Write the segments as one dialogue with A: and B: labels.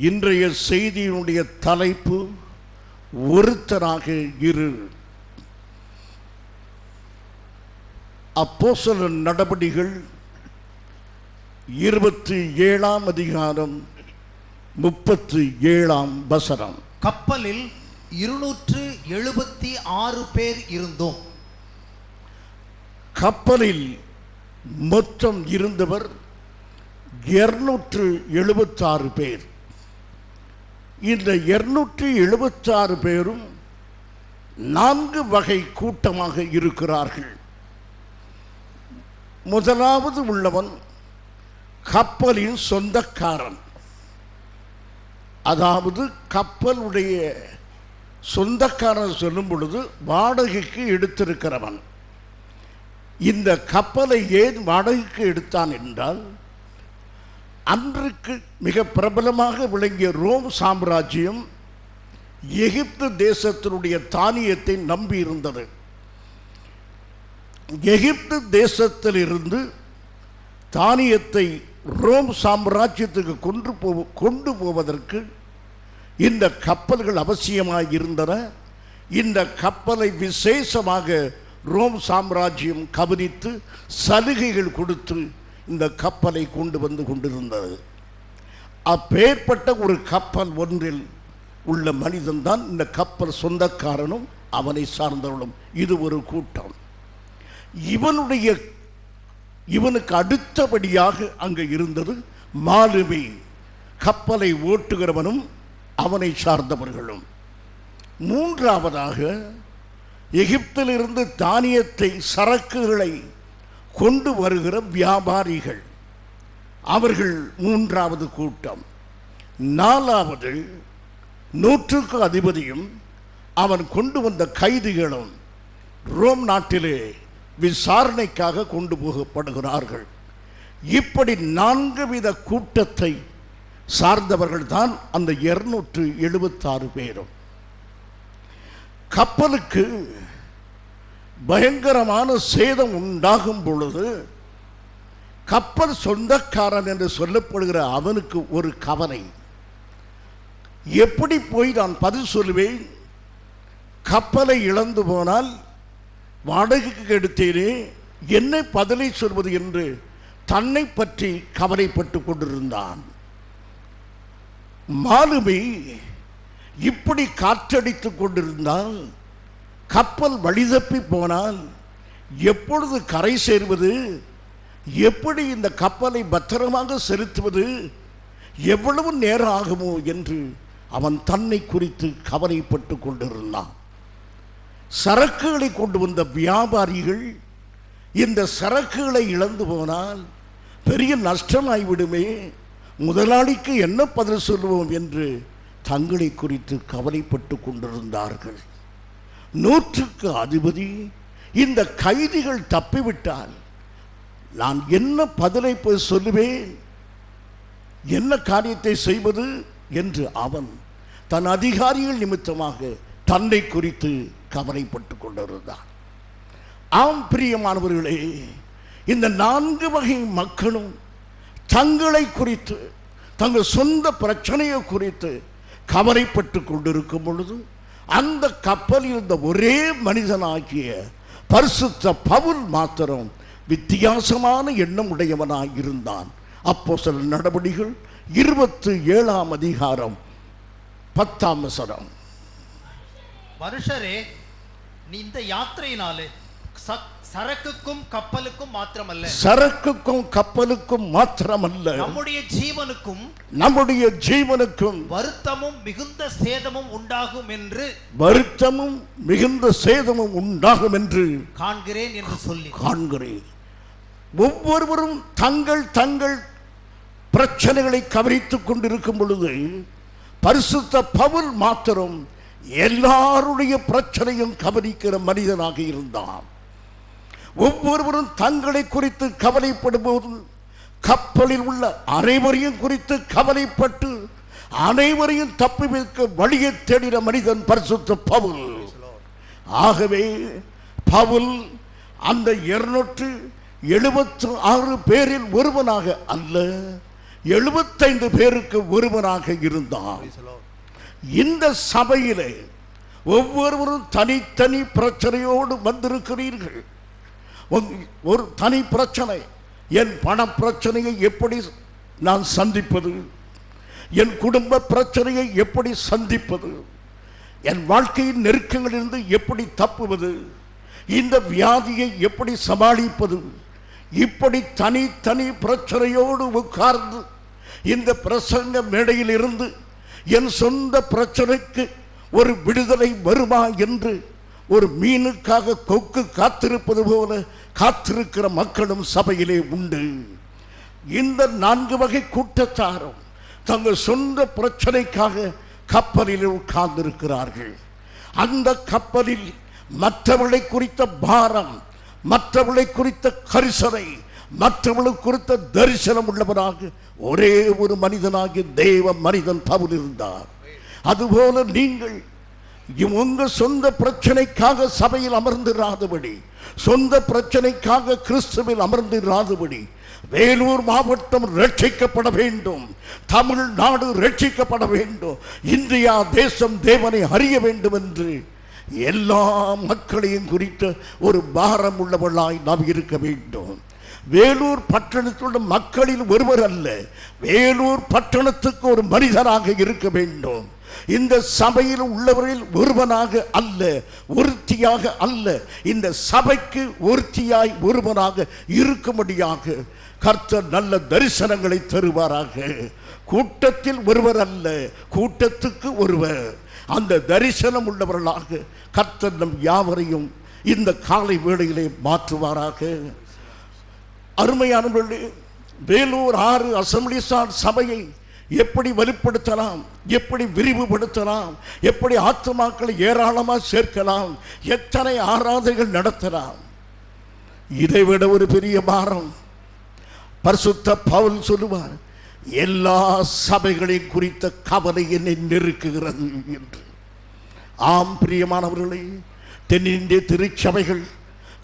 A: இன்றைய செய்தியினுடைய தலைப்பு ஒருத்தராக இரு. அப்போஸ்தலர் நடபடிகள் 27ஆம் அதிகாரம் 37ஆம் வசனம்.
B: கப்பலில் 276 பேர் இருந்தோம்.
A: கப்பலில் மொத்தம் இருந்தவர் 276 பேர். இந்த 276 பேரும் 4 வகை கூட்டமாக இருக்கிறார்கள். முதலாவது உள்ளவன் கப்பலின் சொந்தக்காரன், அதாவது கப்பலுடைய சொந்தக்காரன் சொல்லும் பொழுது வாடகைக்கு எடுத்திருக்கிறவன். இந்த கப்பலை ஏன் வாடகைக்கு எடுத்தான் என்றால், அன்றைக்கு மிக பிரபலமாக விளங்கிய ரோம் சாம்ராஜ்யம் எகிப்து தேசத்தினுடைய தானியத்தை நம்பி இருந்தது. எகிப்து தேசத்திலிருந்து தானியத்தை ரோம் சாம்ராஜ்யத்துக்கு கொண்டு போவதற்கு இந்த கப்பல்கள் அவசியமாக இருந்தன. இந்த கப்பலை விசேஷமாக ரோம் சாம்ராஜ்யம் கவனித்து சலுகைகள் கொடுத்து இந்த கப்பலை கொண்டு வந்து கொண்டிருந்தது. அப்பேற்பட்ட ஒரு கப்பல் ஒன்றில் உள்ள மனிதன்தான் இந்த கப்பல் சொந்தக்காரனும் அவனை சார்ந்தவளும். இது ஒரு கூட்டம். இவனுக்கு அடுத்தபடியாக அங்கே இருந்தது மாலுமி, கப்பலை ஓட்டுகிறவனும் அவனை சார்ந்தவர்களும். மூன்றாவதாக எகிப்திலிருந்து தானியத்தை சரக்குகளை கொண்டு வருகிற வியாபாரிகள், அவர்கள் மூன்றாவது கூட்டம். நாலாவது 100க்கு அதிபதியும் அவன் கொண்டு வந்த கைதிகளும் ரோம் நாட்டிலே விசாரணைக்காக கொண்டு போகப்படுகிறார்கள். இப்படி 4 வித கூட்டத்தை சார்ந்தவர்கள் தான் அந்த 276 பேரும். கப்பலுக்கு பயங்கரமான சேதம் உண்டாகும் பொழுது கப்பல் சொந்தக்காரன் என்று சொல்லப்படுகிற அவனுக்கு ஒரு கவலை. எப்படி போய் நான் பதில் சொல்லுவேன்? கப்பலை இழந்து போனால் வாடகைக்கு எடுத்தேனே, என்னை பதிலை சொல்வது என்று தன்னை பற்றி கவலைப்பட்டு கொண்டிருந்தான். மாலுமி இப்படி காற்றடித்து கொண்டிருந்தால், கப்பல் வழிதப்பி போனால் எப்பொழுது கரை சேர்வது, எப்படி இந்த கப்பலை பத்திரமாக செலுத்துவது, எவ்வளவு நேரம் ஆகுமோ என்று அவன் தன்னை குறித்து கவலைப்பட்டு கொண்டிருந்தான். சரக்குகளை கொண்டு வந்த வியாபாரிகள் இந்த சரக்குகளை இழந்து போனால் பெரிய நஷ்டமாய்விடுமே, முதலாளிக்கு என்ன பதில் சொல்லுவோம் என்று தங்களை குறித்து கவலைப்பட்டு கொண்டிருந்தார்கள். 100க்கு அதிபதி இந்த கைதிகள் தப்பிவிட்டால் நான் என்ன பதிலை போய் சொல்லுவேன், என்ன காரியத்தை செய்வது என்று அவன் தன் அதிகாரிகள் நிமித்தமாக தன்னை குறித்து கவலைப்பட்டு கொண்டிருந்தான். ஆம் பிரியமானவர்களே, இந்த 4 வகை மக்களும் தங்களை குறித்து, தங்கள் சொந்த பிரச்சனையை குறித்து கவலைப்பட்டு கொண்டிருக்கும் பொழுது, அந்த கப்பலில் இருந்த ஒரே மனிதனாகிய பரிசுத்த பவுல் மாத்திரம் வித்தியாசமான எண்ணம் உடையவனாய் இருந்தான். அப்போஸ்தலர் நடபடிகள் 27ஆம் அதிகாரம் 10ஆம் வசனம்.
B: மனுஷரே, நீ இந்த யாத்திரையினாலே சரக்குக்கும் கப்பலுக்கும் மாத்திரமல்ல, நம்முடைய ஜீவனுக்கும் வருத்தமும் மிகுந்த சேதமும் உண்டாகும் என்று காண்கிறேன் என்று சொல்லி காண்கிறேன். ஒவ்வொருவரும் தங்கள் பிரச்சனைகளை கவனித்துக் கொண்டிருக்கும் பொழுது, பரிசுத்த பவுல் மாத்திரம் எல்லாருடைய பிரச்சனையும் கவனிக்கிற மனிதனாக இருந்தான். ஒவ்வொருவரும் தங்களை குறித்து கவலைப்படும் போது கப்பலில் உள்ள அனைவரையும் குறித்து கவலைப்பட்டு அனைவரையும் தப்பி வைக்க வழியை தேடின மனிதன் பரிசுத்த பவுல். ஆகவே பவுல் அந்த 276 பேரில் ஒருவனாக அல்ல,
A: 75 பேருக்கு ஒருவனாக இருந்தான். இந்த சபையிலே ஒவ்வொருவரும் தனித்தனி பிரச்சனையோடு வந்திருக்கிறீர்கள். ஒரு தனி பிரச்சனை, என் பண பிரச்சனையை எப்படி நான் சந்திப்பது, என் குடும்ப பிரச்சனையை எப்படி சந்திப்பது, என் வாழ்க்கையின் நெருக்கங்களிலிருந்து எப்படி தப்புவது, இந்த வியாதியை எப்படி சமாளிப்பது, இப்படி தனித்தனி பிரச்சனையோடு உட்கார்ந்து இந்த பிரசங்க மேடையில் இருந்து என் சொந்த பிரச்சனைக்கு ஒரு விடுதலை வருமா என்று ஒரு மீனுக்காக கொக்கு காத்திருப்பது போல காத்திருக்கிற மக்களும் சபையிலே உண்டு. இந்த 4 வகை கூட்டத்தாரும் தங்கள் சொந்த பிரச்சனைக்காக கப்பலில் உட்கார்ந்திருக்கிறார்கள். அந்த கப்பலில் மற்றவர்களை குறித்த பாரம், மற்றவர்களை குறித்த கரிசனை, மற்றவர்களை குறித்த தரிசனம் உள்ளவராக ஒரே ஒரு மனிதனாகிய தேவ மனிதன் பவுல் இருந்தார். அதுபோல நீங்கள் உங்கள் சொந்த பிரச்சனைக்காக சபையில் அமர்ந்திராதபடி, சொந்த பிரச்சனைக்காக கிறிஸ்துவில் அமர்ந்திராதபடி, வேலூர் மாவட்டம் ரட்சிக்கப்பட வேண்டும், தமிழ்நாடு ரட்சிக்கப்பட வேண்டும், இந்தியா தேசம் தேவனை அறிய வேண்டும் என்று எல்லா மக்களையும் குறித்த ஒரு பாரம் உள்ளவர்களாய் நாம் இருக்க வேண்டும். வேலூர் பட்டணத்துள்ள மக்களில் ஒருவர் அல்ல, வேலூர் பட்டணத்துக்கு ஒரு மனிதனாக இருக்க வேண்டும். இந்த சபையில் உள்ளவர்கள் ஒருவனாக அல்ல, ஒருத்தியாக அல்ல, இந்த சபைக்கு ஒருத்தியாய் ஒருவனாக இருக்கும்படியாக கர்த்தர் நல்ல தரிசனங்களை தருவாராக. கூட்டத்தில் ஒருவர் அல்ல, கூட்டத்துக்கு ஒருவர். அந்த தரிசனம் உள்ளவர்களாக கர்த்தர் நம் யாவரையும் இந்த காலை வேளையிலே மாற்றுவாராக. அருமையானவர்களே, வேலூர் 6 அசம்பிளிசார் சபையை எப்படி வலுப்படுத்தலாம், எப்படி விரிவுபடுத்தலாம், எப்படி ஆத்துமாக்களை ஏராளமாக சேர்க்கலாம், எத்தனை ஆராதனைகள் நடத்தலாம், இதைவிட ஒரு பெரிய பாரம் பரிசுத்த பவுல் சொல்லுவார், எல்லா சபைகளையும் குறித்த கவலை என்னை நெருக்குகிறது என்று. ஆம் பிரியமானவர்களே, தென்னிந்திய திருச்சபைகள்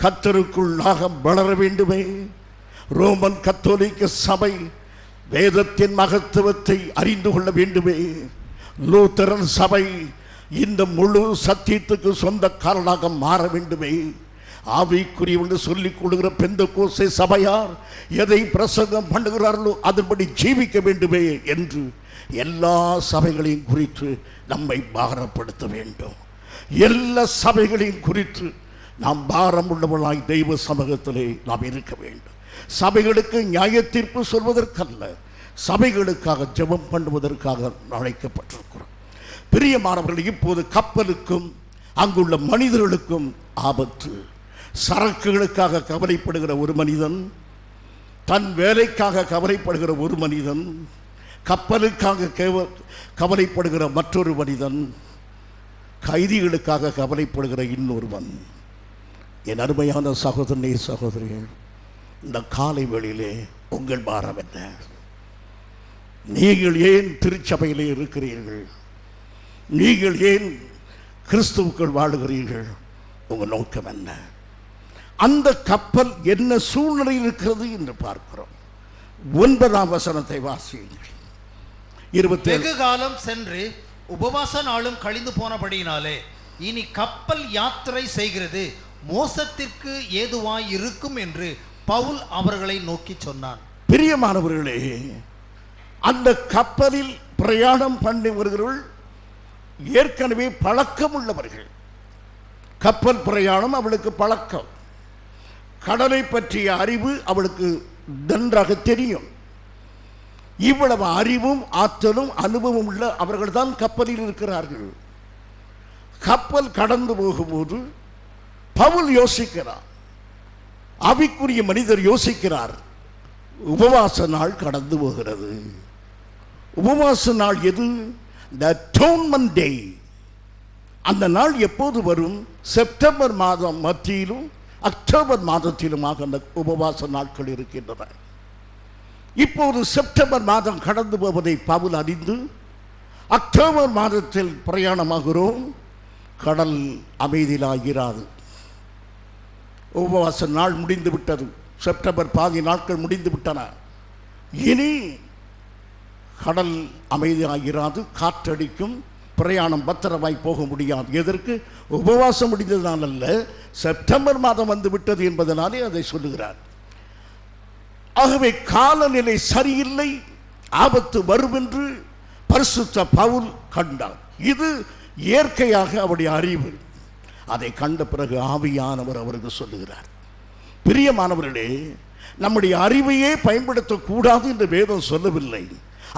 A: கர்த்தருக்குள்ளாக வளர வேண்டுமே. ரோமன் கத்தோலிக்க சபை வேதத்தின் மகத்துவத்தை அறிந்து கொள்ள வேண்டுமே. லூத்தரன் சபை இந்த முழு சத்தியத்துக்கு சொந்தக்காரனாக மாற வேண்டுமே. ஆவிக்குரியவன்னு சொல்லிக் கொடுக்கிற பெந்தெக்கோஸ்தே சபையார் எதை பிரசங்கம் பண்ணுகிறார்களோ அதன்படி ஜீவிக்க வேண்டுமே என்று எல்லா சபைகளையும் குறித்து நம்மை பாரப்படுத்த வேண்டும். எல்லா சபைகளையும் குறித்து நாம் பாரம் உள்ளவர்களாய் தெய்வ சமூகத்திலே நாம் இருக்க வேண்டும். சபைகளுக்கு நியாய தீர்ப்பு சொல்வதற்கல்ல, சபைகளுக்காக ஜெபம் பண்ணுவதற்காக அழைக்கப்பட்டிருக்கிறோம். பிரியமானவர்கள், இப்போது கப்பலுக்கும் அங்குள்ள மனிதர்களுக்கும் ஆபத்து. சரக்குகளுக்காக கவலைப்படுகிற ஒரு மனிதன், தன் வேலைக்காக கவலைப்படுகிற ஒரு மனிதன், கப்பலுக்காக கவலைப்படுகிற மற்றொரு மனிதன், கைதிகளுக்காக கவலைப்படுகிற இன்னொருவன். என் அருமையான சகோதரனே சகோதரிகள், இந்த காலை வேளையிலே உங்கள் பாரம் என்ன? நீங்கள் ஏன் திருச்சபையிலே இருக்கிறீர்கள்? நீங்கள் ஏன் கிறிஸ்துவுக்குள் வாழுகிறீர்கள்? உங்கள் நோக்கம் என்ன? அந்த கப்பல் என்ன சூழ்நிலையில் இருக்கிறது என்று பார்க்கிறோம். 9ஆம் வசனத்தை வாசியுங்கள். 27.
B: வெகு காலம் சென்று உபவாச நாளும் கழிந்து போனபடியினாலே இனி கப்பல் யாத்திரை செய்கிறது மோசத்திற்கு ஏதுவாய் இருக்கும் என்று பவுல் அவர்களை நோக்கி சொன்னான்.
A: பிரியமானவர்களே, அந்த கப்பலில் பிரயாணம் பண்ணி வருகிறவர்கள் ஏற்கனவே பழக்கம் உள்ளவர்கள். கப்பல் பிரயாணம் அவளுக்கு பழக்கம், கடலை பற்றிய அறிவு அவளுக்கு நன்றாக தெரியும். இவ்வளவு அறிவும் ஆற்றலும் அனுபவம் உள்ள அவர்கள் தான் கப்பலில் இருக்கிறார்கள். கப்பல் கடந்து போகும்போது பவுல் யோசிக்கிறார், ஆவிக்குரிய மனிதர் யோசிக்கிறார், உபவாச நாள் கடந்து போகிறது. உபவாச நாள் எது? The Atonement Day. அந்த நாள் எப்போது வரும்? செப்டம்பர் மாதம் மத்தியிலும் அக்டோபர் மாதத்திலுமாக அந்த உபவாச நாட்கள் இருக்கின்றன. இப்போது செப்டம்பர் மாதம் கடந்து போவதை பவுல் அறிந்து அக்டோபர் மாதத்தில் பிரயாணமாகிறோம். கடல் அமைதியிலாகிறாது. உபவாச நாள் முடிந்து விட்டது. செப்டம்பர் பாதி நாட்கள் முடிந்து விட்டன. இனி கடல் அமைதியாகிறாது, காற்றடிக்கும், பிரயாணம் பத்திரமாய் போக முடியாது. எதற்கு? உபவாசம் முடிந்ததனால் அல்ல, செப்டம்பர் மாதம் வந்து விட்டது என்பதனாலே அதை சொல்லுகிறார். ஆகவே காலநிலை சரியில்லை, ஆபத்து வரும் என்று பரிசுத்த பவுல் கண்டார். இது இயற்கையாக அவருடைய அறிவு. அதை கண்ட பிறகு ஆவியானவர் அவருக்கு சொல்லுகிறார். பிரியமானவர்களே, நம்முடைய அறிவையே பயன்படுத்தக்கூடாது என்று வேதம் சொல்லவில்லை.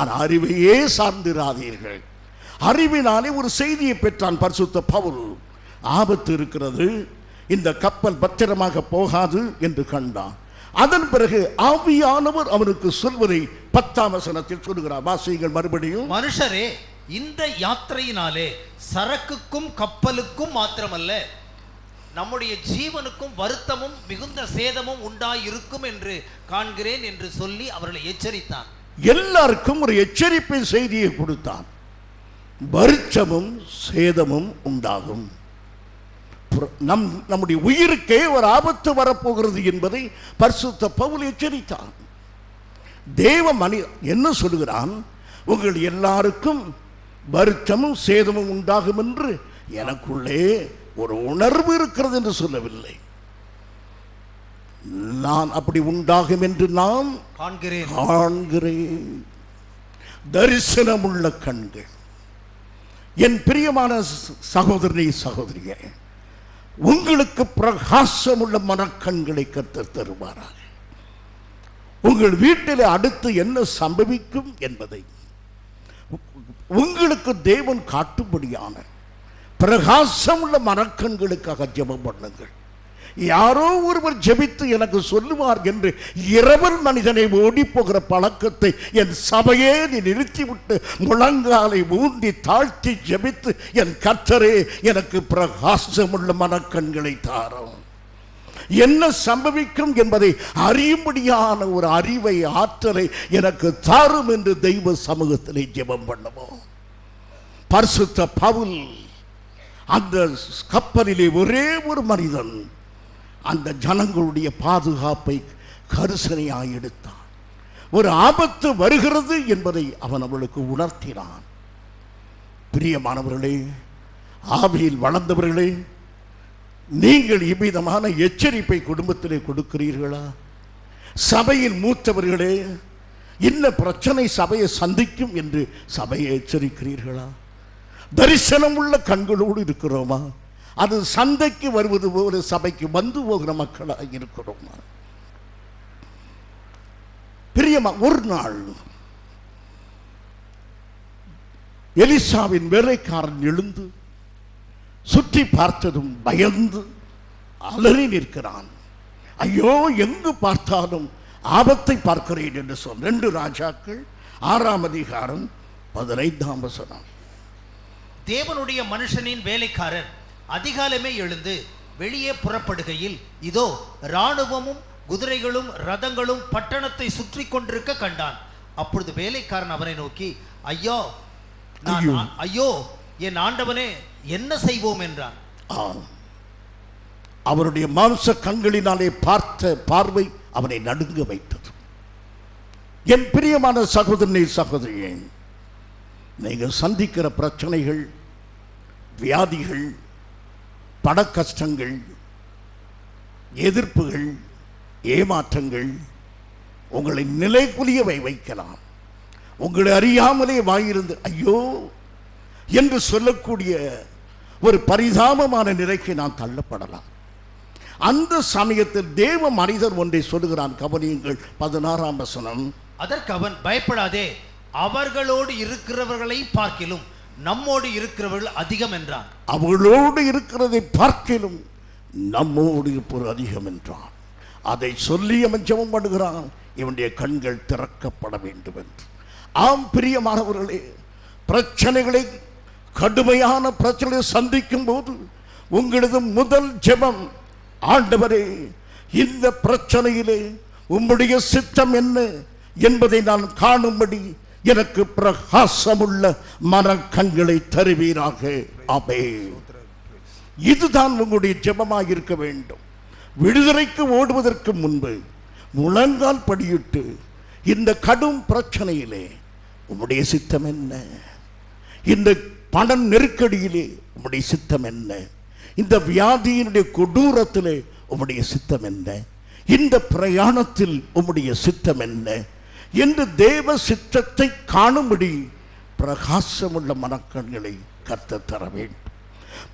A: ஆனால் அறிவையே சார்ந்திராதீர்கள். அறிவினாலே ஒரு செய்தியை பெற்றான் பரிசுத்த பவுல். ஆபத்து இருக்கிறது, இந்த கப்பல் பத்திரமாக போகாது என்று கண்டான். அதன் பிறகு ஆவியானவர் அவனுக்கு சொல்வதை 10ஆம் வசனத்தில் சொல்லுகிறார். வாசியுங்கள் மறுபடியும்.
B: மனுஷரே, இந்த யாத்திரையினாலே சரக்குக்கும் கப்பலுக்கும் மாத்திரமல்ல, நம்முடைய ஜீவனுக்கும் வருத்தமும் மிகுந்த சேதமும் உண்டாயிருக்கும் என்று காண்கிறேன் என்று சொல்லி அவர்களை எச்சரித்தான்.
A: எல்லாருக்கும் ஒரு எச்சரிப்பின் செய்தியை கொடுத்தான். வருத்தமும் சேதமும் உண்டாகும், நம்முடைய உயிருக்கே ஒரு ஆபத்து வரப்போகிறது என்பதை பரிசுத்த பவுல் எச்சரித்தான். தேவ மனித என்ன சொல்லுகிறான்? உங்கள் எல்லாருக்கும் வருத்தமும் சேதமும் உண்டாகும் என்று எனக்குள்ளே ஒரு உணர்வு இருக்கிறது என்று சொல்லவில்லை. நான் அப்படி உண்டாகும் என்று நான் காண்கிறேன். தரிசனமுள்ள கண்கள். என் பிரியமான சகோதரனே, சகோதரியே, உங்களுக்கு பிரகாசமுள்ள மனக்கண்களை கர்த்தர் தருவாராக. உங்கள் வீட்டில் அடுத்து என்ன சம்பவிக்கும் என்பதை உங்களுக்கு தேவன் காட்டும்படியான பிரகாசமுள்ள மனக்கண்களுக்காக ஜெபம் பண்ணுங்கள். யாரோ ஒருவர் ஜெபித்து எனக்கு சொல்லுவார் என்று இரவல் மனிதனை ஓடி போகிற பழக்கத்தை என் சபையே நீ நிறுத்திவிட்டு முழங்காலை ஊண்டி தாழ்த்தி ஜெபித்து, என் கர்த்தரே எனக்கு பிரகாசமுள்ள மனக்கண்களை தாரும், என்ன சம்பவிக்கும் என்பதை அறியும்படியான ஒரு அறிவை, ஆற்றலை எனக்கு தாரும் என்று தெய்வ சமூகத்திலே ஜெபம் பண்ணுவோம். பரிசுத்த பவுல் அந்த கப்பலிலே ஒரே ஒரு மனிதன் அந்த ஜனங்களுடைய பாதுகாப்பை கரிசனையாய் எடுத்தான். ஒரு ஆபத்து வருகிறது என்பதை அவன் அவளுக்கு உணர்த்தினான். பிரியமானவர்களே, ஆவியில் வளர்ந்தவர்களே, நீங்கள் இவ்விதமான எச்சரிப்பை குடும்பத்திலே கொடுக்கிறீர்களா? சபையில் மூத்தவர்களே, இன்ன பிரச்சனை சபையை சந்திக்கும் என்று சபையை எச்சரிக்கிறீர்களா? தரிசனம் உள்ள கண்களோடு இருக்கிறோமா? அது சந்தைக்கு வருவது போல சபைக்கு வந்து போகிற மக்களாக இருக்கிறோமா? பிரியமா, ஒரு நாள் எலிசாவின் வேலைக்காரன் எழுந்து சுற்றி பார்த்ததும் பயந்து அலறி நிற்கிறான். ஐயோ, எங்கு பார்த்தாலும் ஆபத்தை பார்க்கிறேன் என்று சொன்ன 2 ராஜாக்கள் 6ஆம் அதிகாரம் 15ஆம் வசனம்.
B: தேவனுடைய மனுஷனின் வேலைக்காரர் அதிகாலமே எழுந்து வெளியே புறப்படுகையில், இதோ இராணுவமும் குதிரைகளும் ரதங்களும் பட்டணத்தை சுற்றி கொண்டிருக்க கண்டான். அப்பொழுது வேலைக்காரன் அவனை நோக்கி, ஐயோ என் ஆண்டவனே, என்ன செய்வோம் என்றான்.
A: அவருடைய மாம்ச கண்களினாலே பார்த்த பார்வை அவனை நடுங்க வைத்தது. என் பிரியமான சகோதரனே, சகோதரியே, நீங்கள் சந்திக்கிற பிரச்சனைகள், வியாதிகள், பட கஷ்டங்கள், எதிர்ப்புகள், ஏமாற்றங்கள் உங்களை நிலைக்குலிய வைக்கலாம். உங்களை அறியாமலே வாயிருந்து ஐயோ என்று சொல்லக்கூடிய ஒரு பரிதாபமான நிலைக்கு நான் தள்ளப்படலாம். அந்த சமயத்தில் தேவ மனிதர் ஒன்றை சொல்லுகிறான். கவனியுங்கள், 16ஆம் வசனம்.
B: அதற்கு அவன், பயப்படாதே, அவர்களோடு இருக்கிறவர்களை பார்க்கிலும் நம்மோடு இருக்கிறவர்கள் அதிகம் என்றான்.
A: அவர்களோடு இருக்கிறதை பார்க்கிலும் நம்மோடு இருப்பது அதிகம் என்றான். அதை சொல்லி அவன் ஜெபம் பண்ணுகிறான், இவனுடைய கண்கள் திறக்கப்பட வேண்டும் என்று. ஆம் பிரியமானவர்களே, பிரச்சனைகளை, கடுமையான பிரச்சனைகளை சந்திக்கும் போது உங்களது முதல் ஜெபம், ஆண்டவரே, இந்த பிரச்சனையிலே உம்முடைய சித்தம் என்ன என்பதை நான் காணும்படி எனக்கு பிரகாசமுள்ள மனக்கண்களை தருவீராக. ஆமென். இதுதான் உங்களுடைய ஜெபமாக இருக்க வேண்டும். விடுதலைக்கு ஓடுவதற்கு முன்பு முழங்கால் படியிட்டு இந்த கடும் பிரச்சனையிலே உம்முடைய சித்தம் என்ன? இந்த பண நெருக்கடியிலே உம்முடைய சித்தம் என்ன? இந்த வியாதியினுடைய கொடூரத்திலே உம்முடைய சித்தம் என்ன? இந்த பிரயாணத்தில் உம்முடைய சித்தம் என்ன என்று தேவ சித்தத்தை காணும்படி பிரகாசமுள்ள மனக்கண்களை கர்த்தர் தர வேண்டும்.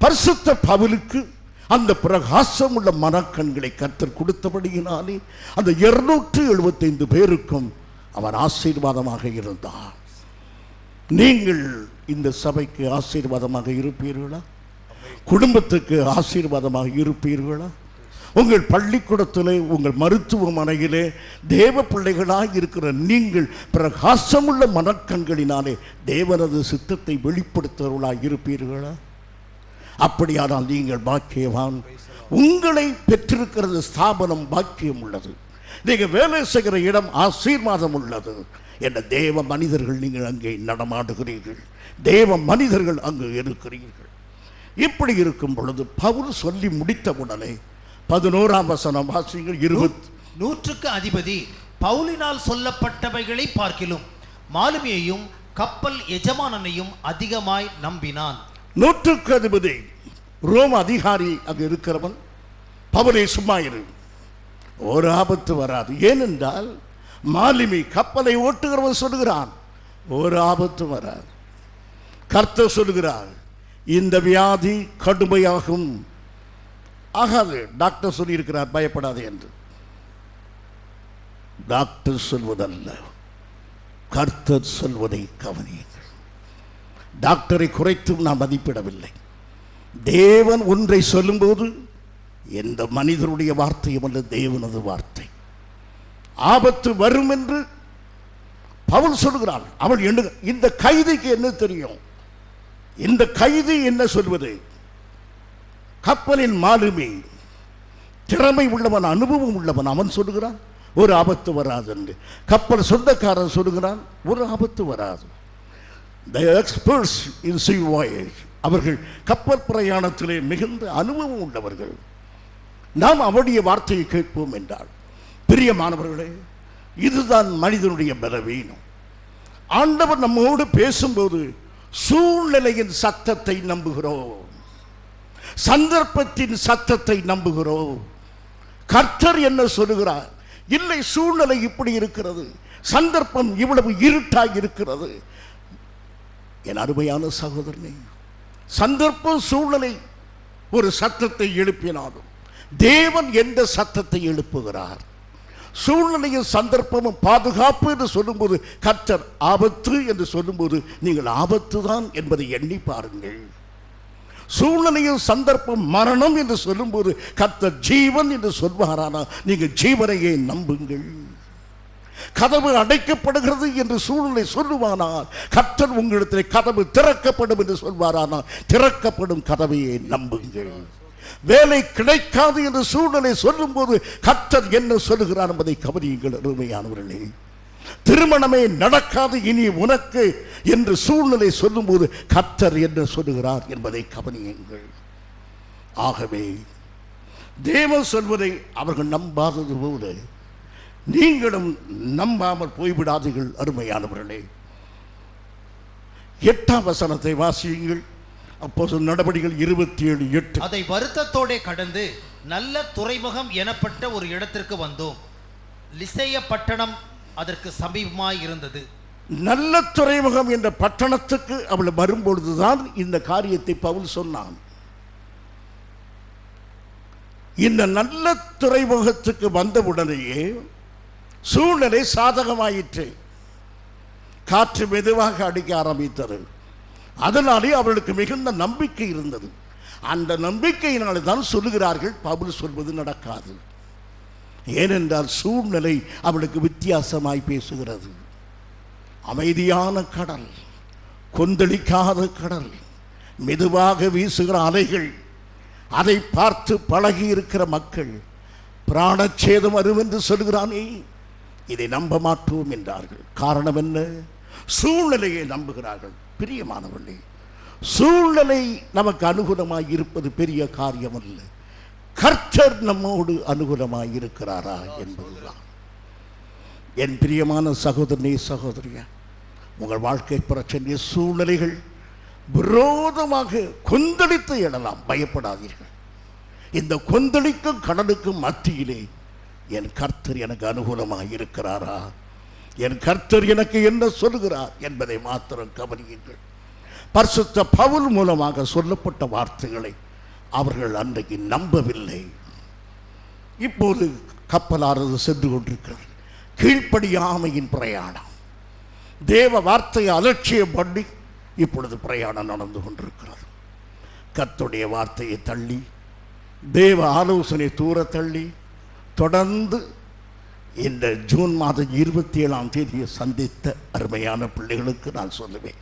A: பரிசுத்த பவுலுக்கு அந்த பிரகாசம் உள்ள மனக்கண்களை கர்த்தர் கொடுத்தபடியினாலே அந்த 275 பேருக்கும் அவர் ஆசீர்வாதமாக இருந்தார். நீங்கள் இந்த சபைக்கு ஆசீர்வாதமாக இருப்பீர்களா? குடும்பத்துக்கு ஆசீர்வாதமாக இருப்பீர்களா? உங்கள் பள்ளிக்கூடத்திலே, உங்கள் மருத்துவமனையிலே தேவ பிள்ளைகளாக இருக்கிற நீங்கள் பிரகாசமுள்ள மனக்கண்களினாலே தேவனது சித்தத்தை வெளிப்படுத்துவர்களாக இருப்பீர்களா? அப்படியானால் நீங்கள் பாக்கியவான். உங்களை பெற்றிருக்கிறது ஸ்தாபனம் பாக்கியம் உள்ளது. நீங்கள் வேலை செய்கிற இடம் ஆசீர்வாதம் உள்ளது. என்ற தேவ மனிதர்கள் நீங்கள் அங்கே நடமாடுகிறீர்கள். தேவ மனிதர்கள் அங்கு இருக்கிறீர்கள். இப்படி இருக்கும் பொழுது பவுல் சொல்லி முடித்த உடனே 11ஆம் வசனம் வாசிங்கள்.
B: 100க்கு அதிபதி பவுலினால் சொல்லப்பட்டவைகளை பார்க்கிலும் மாலுமியையும் கப்பல் எஜமானனையும் அதிகமாய் நம்பினான்.
A: 100க்கு அதிபதி ரோம அதிகாரி அங்கு இருக்கிறவன், பவுலே சும்மா இரு, ஒரு ஆபத்து வராது. ஏனென்றால் மாலுமி கப்பலை ஓட்டுகிறவன் சொல்லுகிறான், ஒரு ஆபத்து வராது. கர்த்தர் சொல்லுகிறார், இந்த வியாதி கடுமையாகும். ஆகாது. டாக்டர் சொல்லியிருக்கிறார் பயப்படாது என்று. டாக்டர் சொல்வதல்ல, கர்த்தர் சொல்வதை கவனியுங்கள். டாக்டரை குறைத்தும் நான் மதிப்பிடவில்லை. தேவன் ஒன்றை சொல்லும்போது எந்த மனிதனுடைய வார்த்தையும் அல்ல, தேவனது வார்த்தை. ஆபத்து வரும் என்று பவுல் சொல்கிறான். அவள் இந்த கைதிக்கு என்ன தெரியும்? இந்த கைதி என்ன சொல்வது? கப்பலின் மாலுமி திறமை உள்ளவன், அனுபவம் உள்ளவன். அவன் சொல்லுகிறான் ஒரு ஆபத்து வராது என்று. கப்பல் சொந்தக்காரன் சொல்லுகிறான் ஒரு ஆபத்து வராது. The experts in sea voyage, அவர்கள் கப்பல் பிரயாணத்திலே மிகுந்த அனுபவம் உள்ளவர்கள். நாம் அவருடைய வார்த்தையை கேட்போம் என்றால், பிரியமானவர்களே, இதுதான் மனிதனுடைய பலவீனம். ஆண்டவர் நம்மோடு பேசும்போது சூழ்நிலையின் சத்தத்தை நம்புகிறோம், சந்தர்ப்பத்தின் சத்தத்தை நம்புகிறோம். கர்த்தர் என்ன சொல்லுகிறார்? இல்லை, சூழ்நிலை இப்படி இருக்கிறது, சந்தர்ப்பம் இவ்வளவு இருட்டாக இருக்கிறது. என் அருமையான சகோதரனே, சந்தர்ப்பம் சூழ்நிலை ஒரு சத்தத்தை எழுப்பினாலும் தேவன் எந்த சத்தத்தை எழுப்புகிறார்? சூழ்நிலையும் சந்தர்ப்பமும் பாதுகாப்பு என்று சொல்லும்போது, கர்த்தர் ஆபத்து என்று சொல்லும்போது நீங்கள் ஆபத்து தான் என்பதை எண்ணி பாருங்கள். சூழ்நிலையும் சந்தர்ப்பம் மரணம் என்று சொல்லும்போது கர்த்தர் ஜீவன் என்று சொல்வாரானால் நீங்கள் ஜீவனையே நம்புங்கள். கதவு அடைக்கப்படுகிறது என்று சூழ்நிலை சொல்லுவானால் கர்த்தர் உங்களிடத்தில் கதவு திறக்கப்படும் என்று சொல்வாரானால் திறக்கப்படும் கதவையே நம்புங்கள். வேலை கிடைக்காது என்று சூழ்நிலை சொல்லும் போது கர்த்தர் என்ன சொல்லுகிறார் என்பதை கவனியுங்கள். அருமையானவர்களே, திருமணமே நடக்காது இனி உனக்கு என்று சூழ்நிலை சொல்லும் போது கர்த்தர் என்ன சொல்லுகிறார் என்பதை கவனியுங்கள். ஆகவே தேவன் சொல்வதை அவர்கள் நம்பாதது போல நீங்களும் நம்பாமல் போய்விடாதீர்கள். அருமையானவர்களே, 8ஆம் வசனத்தை வாசியுங்கள். அப்போஸ்தலர் நடபடிகள் 27:8.
B: அதை வருத்தத்தோட கடந்து நல்ல துறைமுகம் எனப்பட்ட ஒரு இடத்திற்கு வந்தோம். லிசைய பட்டணம் அதற்கு சமீபமாய் இருந்தது.
A: நல்ல துறைமுகம் என்ற பட்டணத்துக்கு அவள் வரும்பொழுதுதான் இந்த காரியத்தை பவுல் சொன்னான். இந்த நல்ல துறைமுகத்துக்கு வந்தவுடனேயே சூழ்நிலை சாதகமாயிற்று. காற்று மெதுவாக அடிக்க ஆரம்பித்தது. அதனாலே அவர்களுக்கு மிகுந்த நம்பிக்கை இருந்தது. அந்த நம்பிக்கையினாலே தான் சொல்லுகிறார்கள் பவுல் சொல்வது நடக்காது. ஏனென்றால் சூழ்நிலை அவளுக்கு வித்தியாசமாய் பேசுகிறது. அமைதியான கடல், கொந்தளிக்காத கடல், மெதுவாக வீசுகிற அலைகள், அதை பார்த்து பழகி இருக்கிற மக்கள் பிராணச்சேதம் வரும் என்று சொல்கிறானே, இதை நம்ப மாட்டோம் என்றார்கள். காரணம் என்ன? சூழ்நிலையை நம்புகிறார்கள். பிரியமானவர்களே, சூழ்நிலை நமக்கு அனுகூலமாய் இருப்பது பெரிய காரியம் அல்ல. கர்த்தர் நம்மோடு அனுகூலமாய் இருக்கிறாரா என்பதுதான். என் பிரியமான சகோதரனே, சகோதரியா, உங்கள் வாழ்க்கை பிரச்சனை சூழ்நிலைகள் விரோதமாக கொந்தளித்து எழலாம். பயப்படாதீர்கள். இந்த கொந்தளிக்கும் கடலுக்கும் மத்தியிலே என் கர்த்தர் எனக்கு அனுகூலமாக இருக்கிறாரா, என் கர்த்தர் எனக்கு என்ன சொல்கிறார் என்பதை மாத்திரம் கவனியுங்கள். பரிசுத்த பவுல் மூலமாக சொல்லப்பட்ட வார்த்தைகளை அவர்கள் அன்றைக்கு நம்பவில்லை. இப்போது கப்பலானது சென்று கொண்டிருக்கிறது. கீழ்ப்படியாமையின் பிரயாணம். தேவ வார்த்தையை அலட்சியம் பண்ணி இப்பொழுது பிரயாணம் நடந்து கொண்டிருக்கிறது. கர்த்தருடைய வார்த்தையை தள்ளி, தேவ ஆலோசனை தூர தள்ளி, தொடர்ந்து இந்த ஜூன் மாதம் 27ஆம் தேதியை சந்தித்த அருமையான பிள்ளைகளுக்கு நான் சொல்லுவேன்.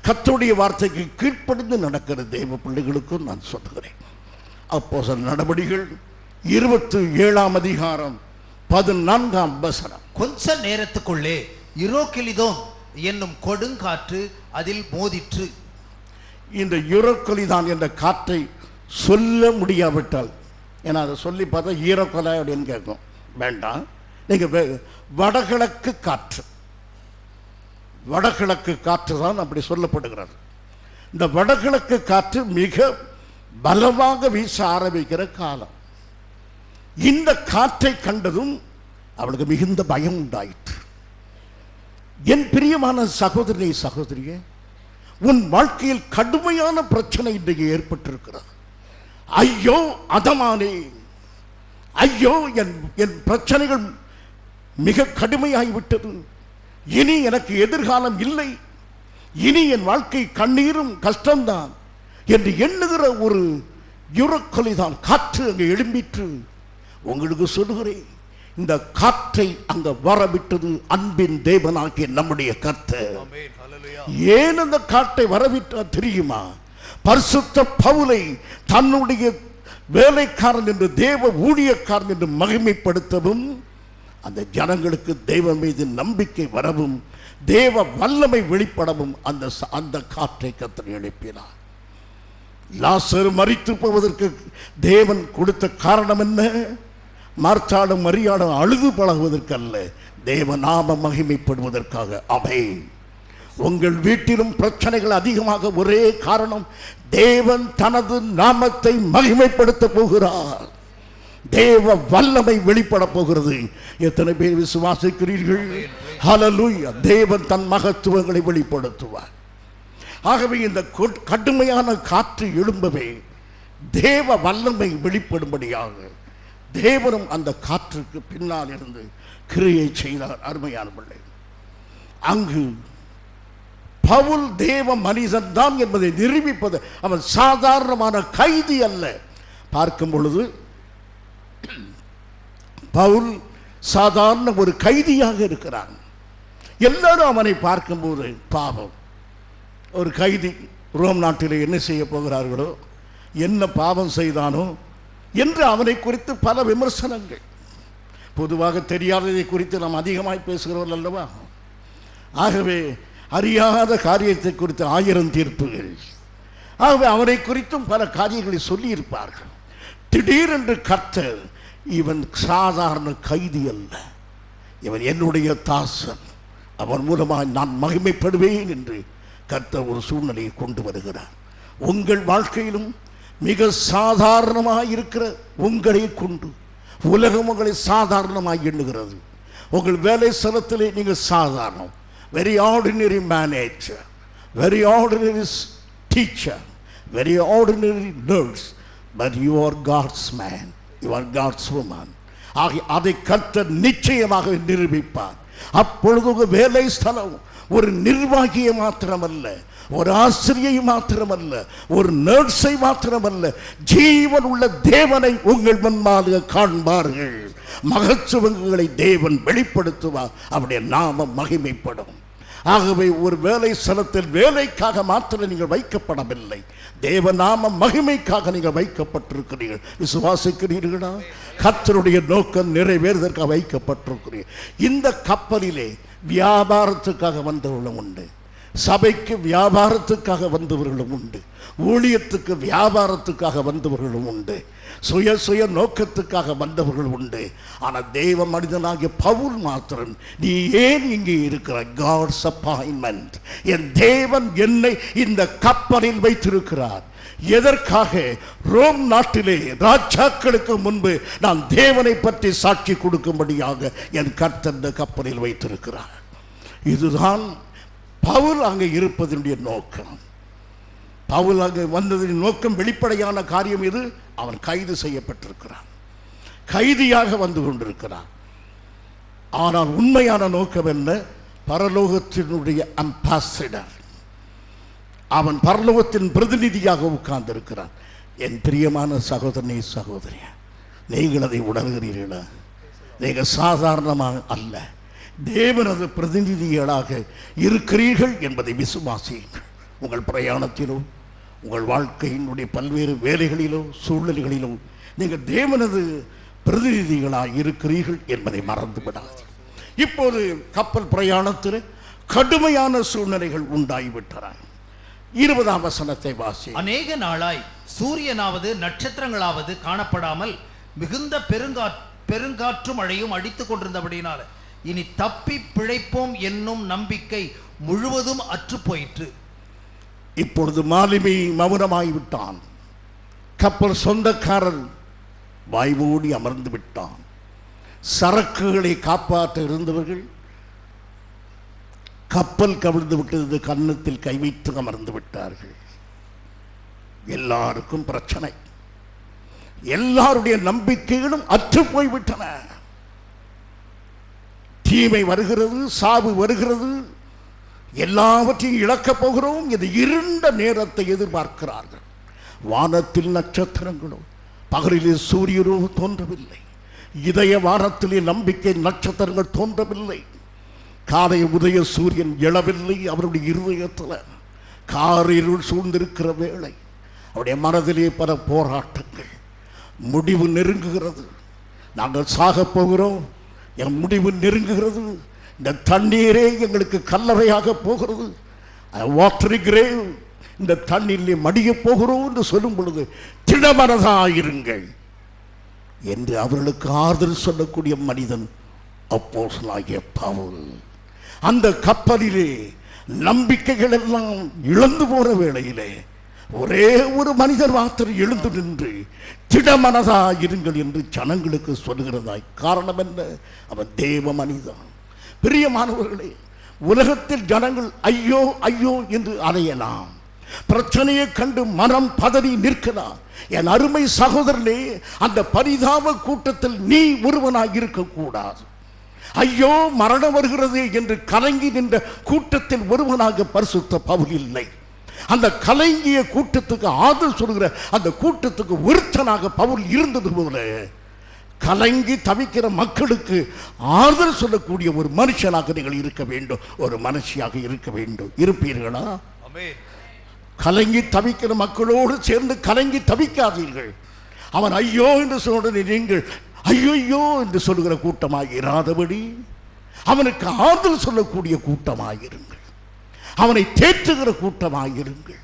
A: கர்த்தருடைய வார்த்தைக்கு கீழ்ப்படிந்து நடக்கிற தேவ பிள்ளைகளுக்கும் நான் சொல்லுகிறேன். அப்போஸ்தலர் நடபடிகள் 27ஆம் அதிகாரம் 14ஆம் வசனம்.
B: கொஞ்ச நேரத்துக்குள்ளே யூரோக்கிலிதோன் என்னும் கொடுங்காற்று அதில் மோதிற்று.
A: இந்த யூரோக்கொலிதான் என்ற காற்றை சொல்ல முடியாவிட்டால், ஏன்னா அதை சொல்லி பார்த்தா ஈரோக்கொலை அப்படின்னு கேட்கும். வேண்டாம், நீங்கள் வடகிழக்கு காற்று, வடகிழக்கு காற்று தான் அப்படி சொல்லப்படுகிறது. இந்த வடகிழக்கு காற்று மிக பலமாக வீச ஆரம்பிக்கிற காலம். இந்த காற்றை கண்டதும் அவளுக்கு மிகுந்த பயம் உண்டாயிற்று. என் பிரியமான சகோதரனே, சகோதரியே, உன் வாழ்க்கையில் கடுமையான பிரச்சனை இன்றைக்கு ஏற்பட்டிருக்கிறது. ஐயோ அதமானே, ஐயோ என் பிரச்சனைகள் மிக கடுமையாகிவிட்டது, இனி எனக்கு எதிர்காலம் இல்லை, இனி என் வாழ்க்கை கண்ணீரும் கஷ்டம்தான் என்று எண்ணுகிற ஒரு யூரோக்கொலிதான் காற்று அங்கே எழும்பிற்று. உங்களுக்கு சொல்லுகிறேன், இந்த காற்றை அங்க வரவிட்டது அன்பின் தேவனாகிய நம்முடைய கர்த்தர். ஏன் அந்த காற்றை வரவிட்டார் தெரியுமா? பரிசுத்த பவுலை தன்னுடைய வேலைக்காரன் என்று, தேவ ஊழியக்காரன் என்று மகிமைப்படுத்தவும், அந்த ஜனங்களுக்கு தெய்வம் மீது நம்பிக்கை வரவும், தேவ வல்லமை வெளிப்படவும் அந்த காற்றை கர்த்தர் எழுப்பினார். லாசரு மரித்து போவதற்கு தேவன் கொடுத்த காரணம் என்ன? மார்த்தாடும் மரியாடும் அழுது பழகுவதற்கு அல்ல, தேவ நாம மகிமைப்படுவதற்காக. அவை உங்கள் வீட்டிலும் பிரச்சனைகள் அதிகமாக ஒரே காரணம், தேவன் தனது நாமத்தை மகிமைப்படுத்த போகிறார். தேவ வல்லமை வெளிப்பட போகிறது. எத்தனை பேர் விசுவாசிக்கிறீர்கள்? ஹல்லேலூயா. தேவன் தன் மகத்துவங்களை வெளிப்படுத்துவார். ஆகவே இந்த கடுமையான காற்று எழும்பவே தேவ வல்லமை வெளிப்படும்படியாக தேவனும் அந்த காற்றுக்கு பின்னால் இருந்து கிரியை செய்தார். அருமையான பிள்ளை, அங்கு பவுல் தேவ மனிதன் தான் என்பதை நிரூபிப்பது, அவன் சாதாரணமான கைதி அல்ல. பார்க்கும் பொழுது பவுல் சாதாரண ஒரு கைதியாக இருக்கிறான். எல்லாரும் அவனை பார்க்கும்போது பாவம், ஒரு கைதி ரோம் நாட்டில் என்ன செய்ய போகிறார்களோ, என்ன பாவம் செய்தானோ என்று அவனை குறித்து பல விமர்சனங்கள். பொதுவாக தெரியாததை குறித்து நாம் அதிகமாய் பேசுகிறோம் அல்லவா? ஆகவே அறியாத காரியத்தை குறித்து 1000 தீர்ப்புகள். ஆகவே அவனை குறித்தும் பல காரியங்களை சொல்லியிருப்பார்கள். திடீரென்று கர்த்தர், இவன் சாதாரண கைதி அல்ல, இவன் என்னுடைய தாசன், அவன் மூலமாக நான் மகிமைப்படுவேன் என்று கர்த்தர் ஒரு சூழ்நிலையை கொண்டு வருகிறார். உங்கள் வாழ்க்கையிலும் மிக சாதாரணமாக இருக்கிற உங்களை கொண்டு உலகம் உங்களை சாதாரணமாக எண்ணுகிறது. உங்கள் வேலை ஸ்தலத்திலே நீங்கள் சாதாரணம், very ordinary manager, very ordinary teacher, very ordinary nurse, but you are God's man, you are God's woman. ஆகிய அதை கர்த்தர் நிச்சயமாக நிரூபிப்பார். அப்பொழுது உங்கள் வேலை ஸ்தலம் ஒரு நிர்வாகியை மாத்திரமல்ல, ஒரு ஆசிரியை மாத்திரமல்ல, ஒரு நர்ஸை மாத்திரமல்ல, ஜீவன் உள்ள தேவனை உங்கள் முன்பாக காண்பார்கள். மகத்துவங்களை தேவன் வெளிப்படுத்துவார், அவருடைய நாமம் மகிமைப்படும். ஆகவே ஒரு வேலை ஸ்தலத்தில் வேலைக்காக மாத்திரம் நீங்கள் வைக்கப்படவில்லை, தேவ நாம மகிமைக்காக நீங்கள் வைக்கப்பட்டிருக்கிறீர்கள். விசுவாசிக்கிறீர்களா? கர்த்தருடைய நோக்கம் நிறைவேறுவதற்காக வைக்கப்பட்டிருக்கிறீர்கள். இந்த கப்பலிலே வியாபாரத்துக்காக வந்தவர்களும் உண்டு, சபைக்கு வியாபாரத்துக்காக வந்தவர்களும் உண்டு, ஊழியத்துக்கு வியாபாரத்துக்காக வந்தவர்களும் உண்டு, சுய நோக்கத்துக்காக வந்தவர்கள் உண்டு. ஆனால் தேவ மனிதனாகிய பவுல் மாத்திரம், நீ ஏன் இங்கே இருக்கிற? God's appointment. என் தேவன் என்னை இந்த கப்பலில் வைத்திருக்கிறார். எதற்காக? ரோம் நாட்டிலே ராஜாக்களுக்கு முன்பு நான் தேவனை பற்றி சாட்சி கொடுக்கும்படியாக என் கர்த்தர் இந்த கப்பலில் வைத்திருக்கிறார். இதுதான் பவுல் அங்கே இருப்பதனுடைய நோக்கம். பவுல் அங்கே வந்ததின் நோக்கம், வெளிப்படையான காரியம் இது. அவன் கைது செய்யப்பட்டிருக்கிறான், கைதியாக வந்து கொண்டிருக்கிறான். ஆனால் உண்மையான நோக்கம் என்ன? பரலோகத்தினுடைய அம்பாசிடர். அவன் பரலோகத்தின் பிரதிநிதியாக உட்கார்ந்திருக்கிறான். என் பிரியமான சகோதரனே, சகோதரியா, நீங்கள் அதை உணர்கிறீர்களா? நீங்கள் சாதாரணமாக அல்ல, தேவனது பிரதிநிதிகளாக இருக்கிறீர்கள் என்பதை விசுவாசியுங்கள். உங்கள் பிரயாணத்திலோ, உங்கள் வாழ்க்கையினுடைய பல்வேறு வேலைகளிலோ சூழ்நிலைகளிலோ நீங்கள் தேவனது பிரதிநிதிகளாக இருக்கிறீர்கள் என்பதை மறந்துவிடாது. இப்போது கப்பல் பிரயாணத்தில் கடுமையான சூழ்நிலைகள் உண்டாகிவிட்டன. 20ஆம் வசனத்தை வாசி.
B: அநேக நாளாய் சூரியனாவது நட்சத்திரங்களாவது காணப்படாமல் மிகுந்த பெருங்காற்று மழையும் அடித்துக் கொண்டிருந்தபடினால இனி தப்பி பிழைப்போம் என்னும் நம்பிக்கை முழுவதும் அற்று போயிற்று.
A: இப்பொழுது மாலுமி மௌனமாகிவிட்டான். கப்பல் சொந்தக்காரர் வாய்மூடி அமர்ந்து விட்டான். சரக்குகளை காப்பாற்ற இருந்தவர்கள் கப்பல் கவிழ்ந்து விட்டது, கன்னத்தில் கை வைத்து அமர்ந்து விட்டார்கள். எல்லாருக்கும் பிரச்சனை, எல்லாருடைய நம்பிக்கைகளும் அற்று போய்விட்டன. தீமை வருகிறது, சாவு வருகிறது, எல்லாவற்றையும் இழக்கப் போகிறோம் என்று இருண்ட நேரத்தை எதிர்பார்க்கிறார்கள். வானத்தில் நட்சத்திரங்களோ பகலிலே சூரியனோ தோன்றவில்லை. இதய வானத்திலே நம்பிக்கை நட்சத்திரங்கள் தோன்றவில்லை. காலை உதய சூரியன் எழவில்லை. அவருடைய இருதயத்தில் காரிருள் சூழ்ந்திருக்கிற வேளை அவருடைய மனதிலே பல போராட்டங்கள். முடிவு நெருங்குகிறது. நாங்கள் சாகப் போகிறோம், என் முடிவு நெருங்குகிறது. இந்த தண்ணீரே எங்களுக்கு கல்லறையாக போகிறது. வாட்டர் கிரேவ், இந்த தண்ணீரிலே மடிய போகிறோம் என்று சொல்லும் பொழுது திடமனதாயிருங்கள் என்று அவர்களுக்கு ஆறுதல் சொல்லக்கூடிய மனிதன் அப்போஸ்தலனாகிய பவுல். அந்த கப்பலிலே நம்பிக்கைகள் எல்லாம் இழந்து போற வேளையிலே ஒரே ஒரு மனிதர் மாத்திரம் எழுந்து நின்று திடமனதாயிருங்கள் என்று ஜனங்களுக்கு சொல்லுகிறதாய். காரணம் என்ன? அவன் தேவ மனிதன். பிரியமானவர்களே, உலகத்தில் ஜனங்கள் ஐயோ ஐயோ என்று அலையலாம், பிரச்சனையை கண்டு மனம் பதறி நிற்கலாம். என் அருமை சகோதரனே, அந்த பரிதாப கூட்டத்தில் நீ ஒருவனாக இருக்கக்கூடாது. ஐயோ மரணம் வருகிறது என்று கலங்கி நின்ற கூட்டத்தில் ஒருவனாக பரிசுத்த பவுல் இல்லை. அந்த கலங்கிய கூட்டத்துக்கு ஆறுதல் சொல்கிற அந்த கூட்டத்துக்கு ஒருத்தனாக பவுல் இருந்தது போல கலங்கி தவிக்கிற மக்களுக்கு ஆறுதல் சொல்லக்கூடிய ஒரு மனுஷனாக நீங்கள் இருக்க வேண்டும், ஒரு மனுஷியாக இருக்க வேண்டும். இருப்பீர்களா? கலங்கி தவிக்கிற மக்களோடு சேர்ந்து கலங்கி தவிக்காதீர்கள். அவன் ஐயோ என்று சொல்ற நீங்கள் ஐயோ என்று சொல்லுகிற கூட்டமாக இராதபடி அவனுக்கு ஆறுதல் சொல்லக்கூடிய கூட்டமாயிருங்கள், அவனை தேற்றுகிற கூட்டமாயிருங்கள்,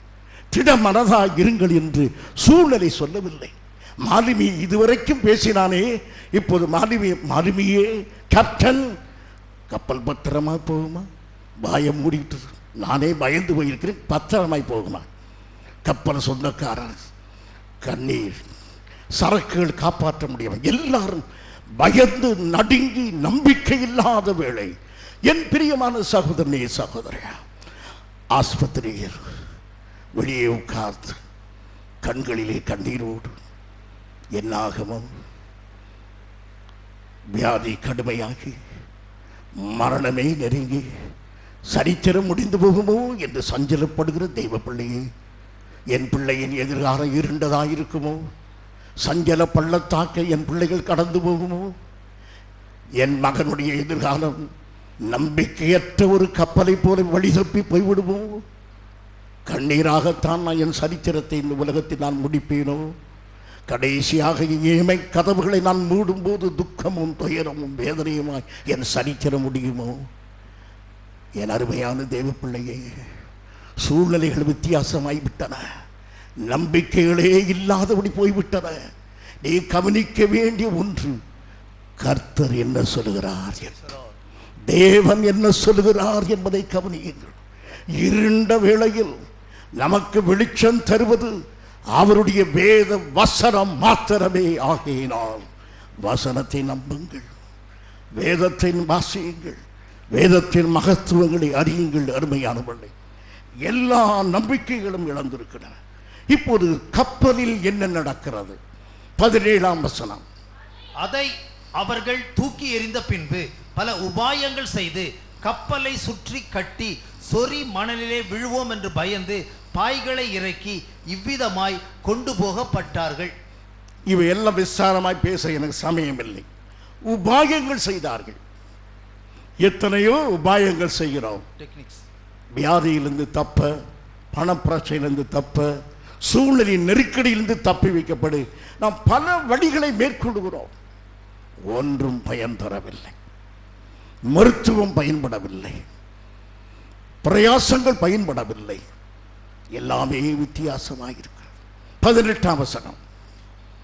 A: திடமனதாயிருங்கள் என்று சூழ்நிலை சொல்லவில்லை. மாலுமி இதுவரைக்கும் பேசினானே, இப்போது மாலுமியே கேப்டன், கப்பல் பத்திரமா போகுமா? பயம் மூடிட்டு நானே பயந்து போயிருக்கிறேன், பத்திரமாய் போகுமா? கப்பல் சொந்தக்காரர் கண்ணீர், சரக்குகள் காப்பாற்ற முடியும். எல்லாரும் பயந்து நடுங்கி நம்பிக்கை இல்லாத வேளை. என் பிரியமான சகோதரனே, சகோதரியா, ஆஸ்பத்திரியில் வெளியே உட்கார்ந்து கண்களிலே கண்ணீரோடு என்னாகமோ வியாதி கடுமையாகி மரணமே நெருங்கி சரித்திரம் முடிந்து போகுமோ என்று சஞ்சலப்படுகிற தெய்வ பிள்ளையே, என் பிள்ளையின் எதிர்காலம் இருண்டதாயிருக்குமோ? சஞ்சல பள்ளத்தாக்கை என் பிள்ளைகள் கடந்து போகுமோ? என் மகனுடைய எதிர்காலம் நம்பிக்கையற்ற ஒரு கப்பலை போல வழி தப்பி போய்விடுமோ? கண்ணீராகத்தான் நான் என் சரித்திரத்தை இந்த உலகத்தில் நான் முடிப்பேனோ? கடைசியாக ஏமை கதவுகளை நான் மூடும்போது துக்கமும் துயரமும் வேதனையுமாய் என் சரித்திரம் முடியுமோ? என் அருமையான தேவ பிள்ளையே, சூழ்நிலைகள் வித்தியாசமாய் விட்டன, நம்பிக்கைகளே இல்லாதபடி போய்விட்டன. நீ கவனிக்க வேண்டிய ஒன்று, கர்த்தர் என்ன சொல்லுகிறார், தேவன் என்ன சொல்லுகிறார் என்பதை கவனியுங்கள். இருண்ட வேளையில் நமக்கு வெளிச்சம் தருவது அவருடைய வேத வசனம் மாத்திரமே ஆகினால் வசனத்தை நம்புங்கள், வேதத்தை வாசியுங்கள், வேதத்தின் மகத்துவங்களை அறியுங்கள். அருமையானவர்களே, எல்லா நம்பிக்கைகளும் இழந்திருக்கின்றன. இப்போது கப்பலில் என்ன நடக்கிறது? 17ஆம் வசனம்.
B: அதை அவர்கள் தூக்கி எறிந்த பின்பு பல உபாயங்கள் செய்து கப்பலை சுற்றி கட்டி சொறி மணலிலே விழுவோம் என்று பயந்து பாய்களை இறக்கி இவ்விதமாய் கொண்டு போகப்பட்டார்கள்.
A: இவை எல்லாம் விசாரமாய் பேச எனக்கு சமயம் இல்லை. உபாயங்கள் செய்தார்கள். எத்தனையோ உபாயங்கள் செய்கிறோம். வியாதியிலிருந்து தப்ப, பணப்பிரச்சனையிலிருந்து தப்ப, சூழ்நிலை நெருக்கடியிலிருந்து தப்பி வைக்கப்படு நாம் பல வழிகளை மேற்கொள்கிறோம். ஒன்றும் பயன் தரவில்லை. மருத்துவம் பயன்படவில்லை, பிரயாசங்கள் பயன்படவில்லை. எல்லாமே வித்தியாசமாயிருக்கிறது. 18ஆம் வசனம்.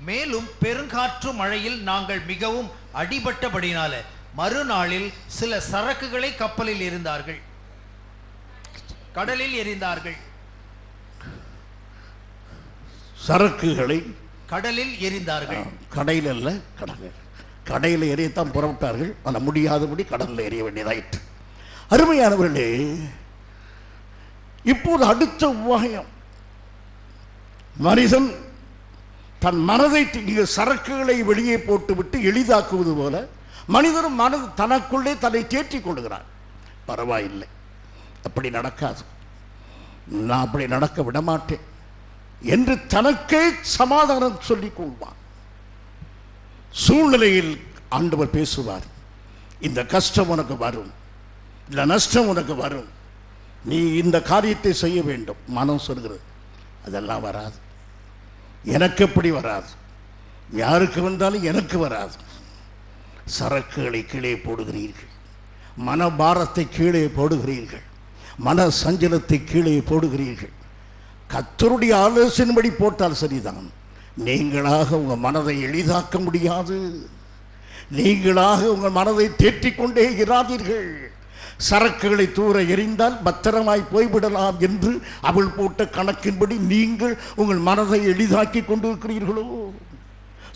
B: மேலும் பெருங்காற்று மழையில் நாங்கள் மிகவும் அடிபட்டபடினால மறுநாளில் சில சரக்குகளை கப்பலில் எறிந்தார்கள், கடலில் எறிந்தார்கள்.
A: சரக்குகளை
B: கடலில் எறிந்தார்கள்.
A: கடையில் அல்ல, கடலில். கடையில் எறியத்தான் புறப்பட்டார்கள். ஆனால் முடியாதபடி கடலில் எறிய வேண்டியதாயிற்று. அருமையானவர்களே, இப்போது அடுத்த உபாயம், மனிதன் தன் மனதை சரக்குகளை வெளியே போட்டுவிட்டு எளிதாக்குவது போல மனிதனும் மனது தனக்குள்ளே தன்னை தேற்றிக் கொள்கிறார். பரவாயில்லை, அப்படி நடக்காது, நான் அப்படி நடக்க விடமாட்டேன் என்று தனக்கே சமாதானம் சொல்லிக் கொள்வான். சூழ்நிலையில் ஆண்டவர் பேசுவார், இந்த கஷ்டம் உனக்கு வரும், இந்த நஷ்டம் உனக்கு வரும், நீ இந்த காரியத்தை செய்ய வேண்டும். மனம் சொல்கிறது, அதெல்லாம் வராது, எனக்கு எப்படி வராது, யாருக்கு வந்தாலும் எனக்கு வராது. சரக்குகளை கீழே போடுகிறீர்கள், மனபாரத்தை கீழே போடுகிறீர்கள், மன சஞ்சலத்தை கீழே போடுகிறீர்கள். கர்த்தருடைய ஆலோசனைப்படி போட்டால் சரிதான். நீங்களாக உங்கள் மனதை எளிதாக்க முடியாது. நீங்களாக உங்கள் மனதை தேற்றிக்கொண்டே இராதீர்கள். சரக்குகளை தூர எறிந்தால் பத்திரமாய் போய்விடலாம் என்று அவள் போட்ட கணக்கின்படி நீங்கள் உங்கள் மனதை எளிதாக்கி கொண்டிருக்கிறீர்களோ?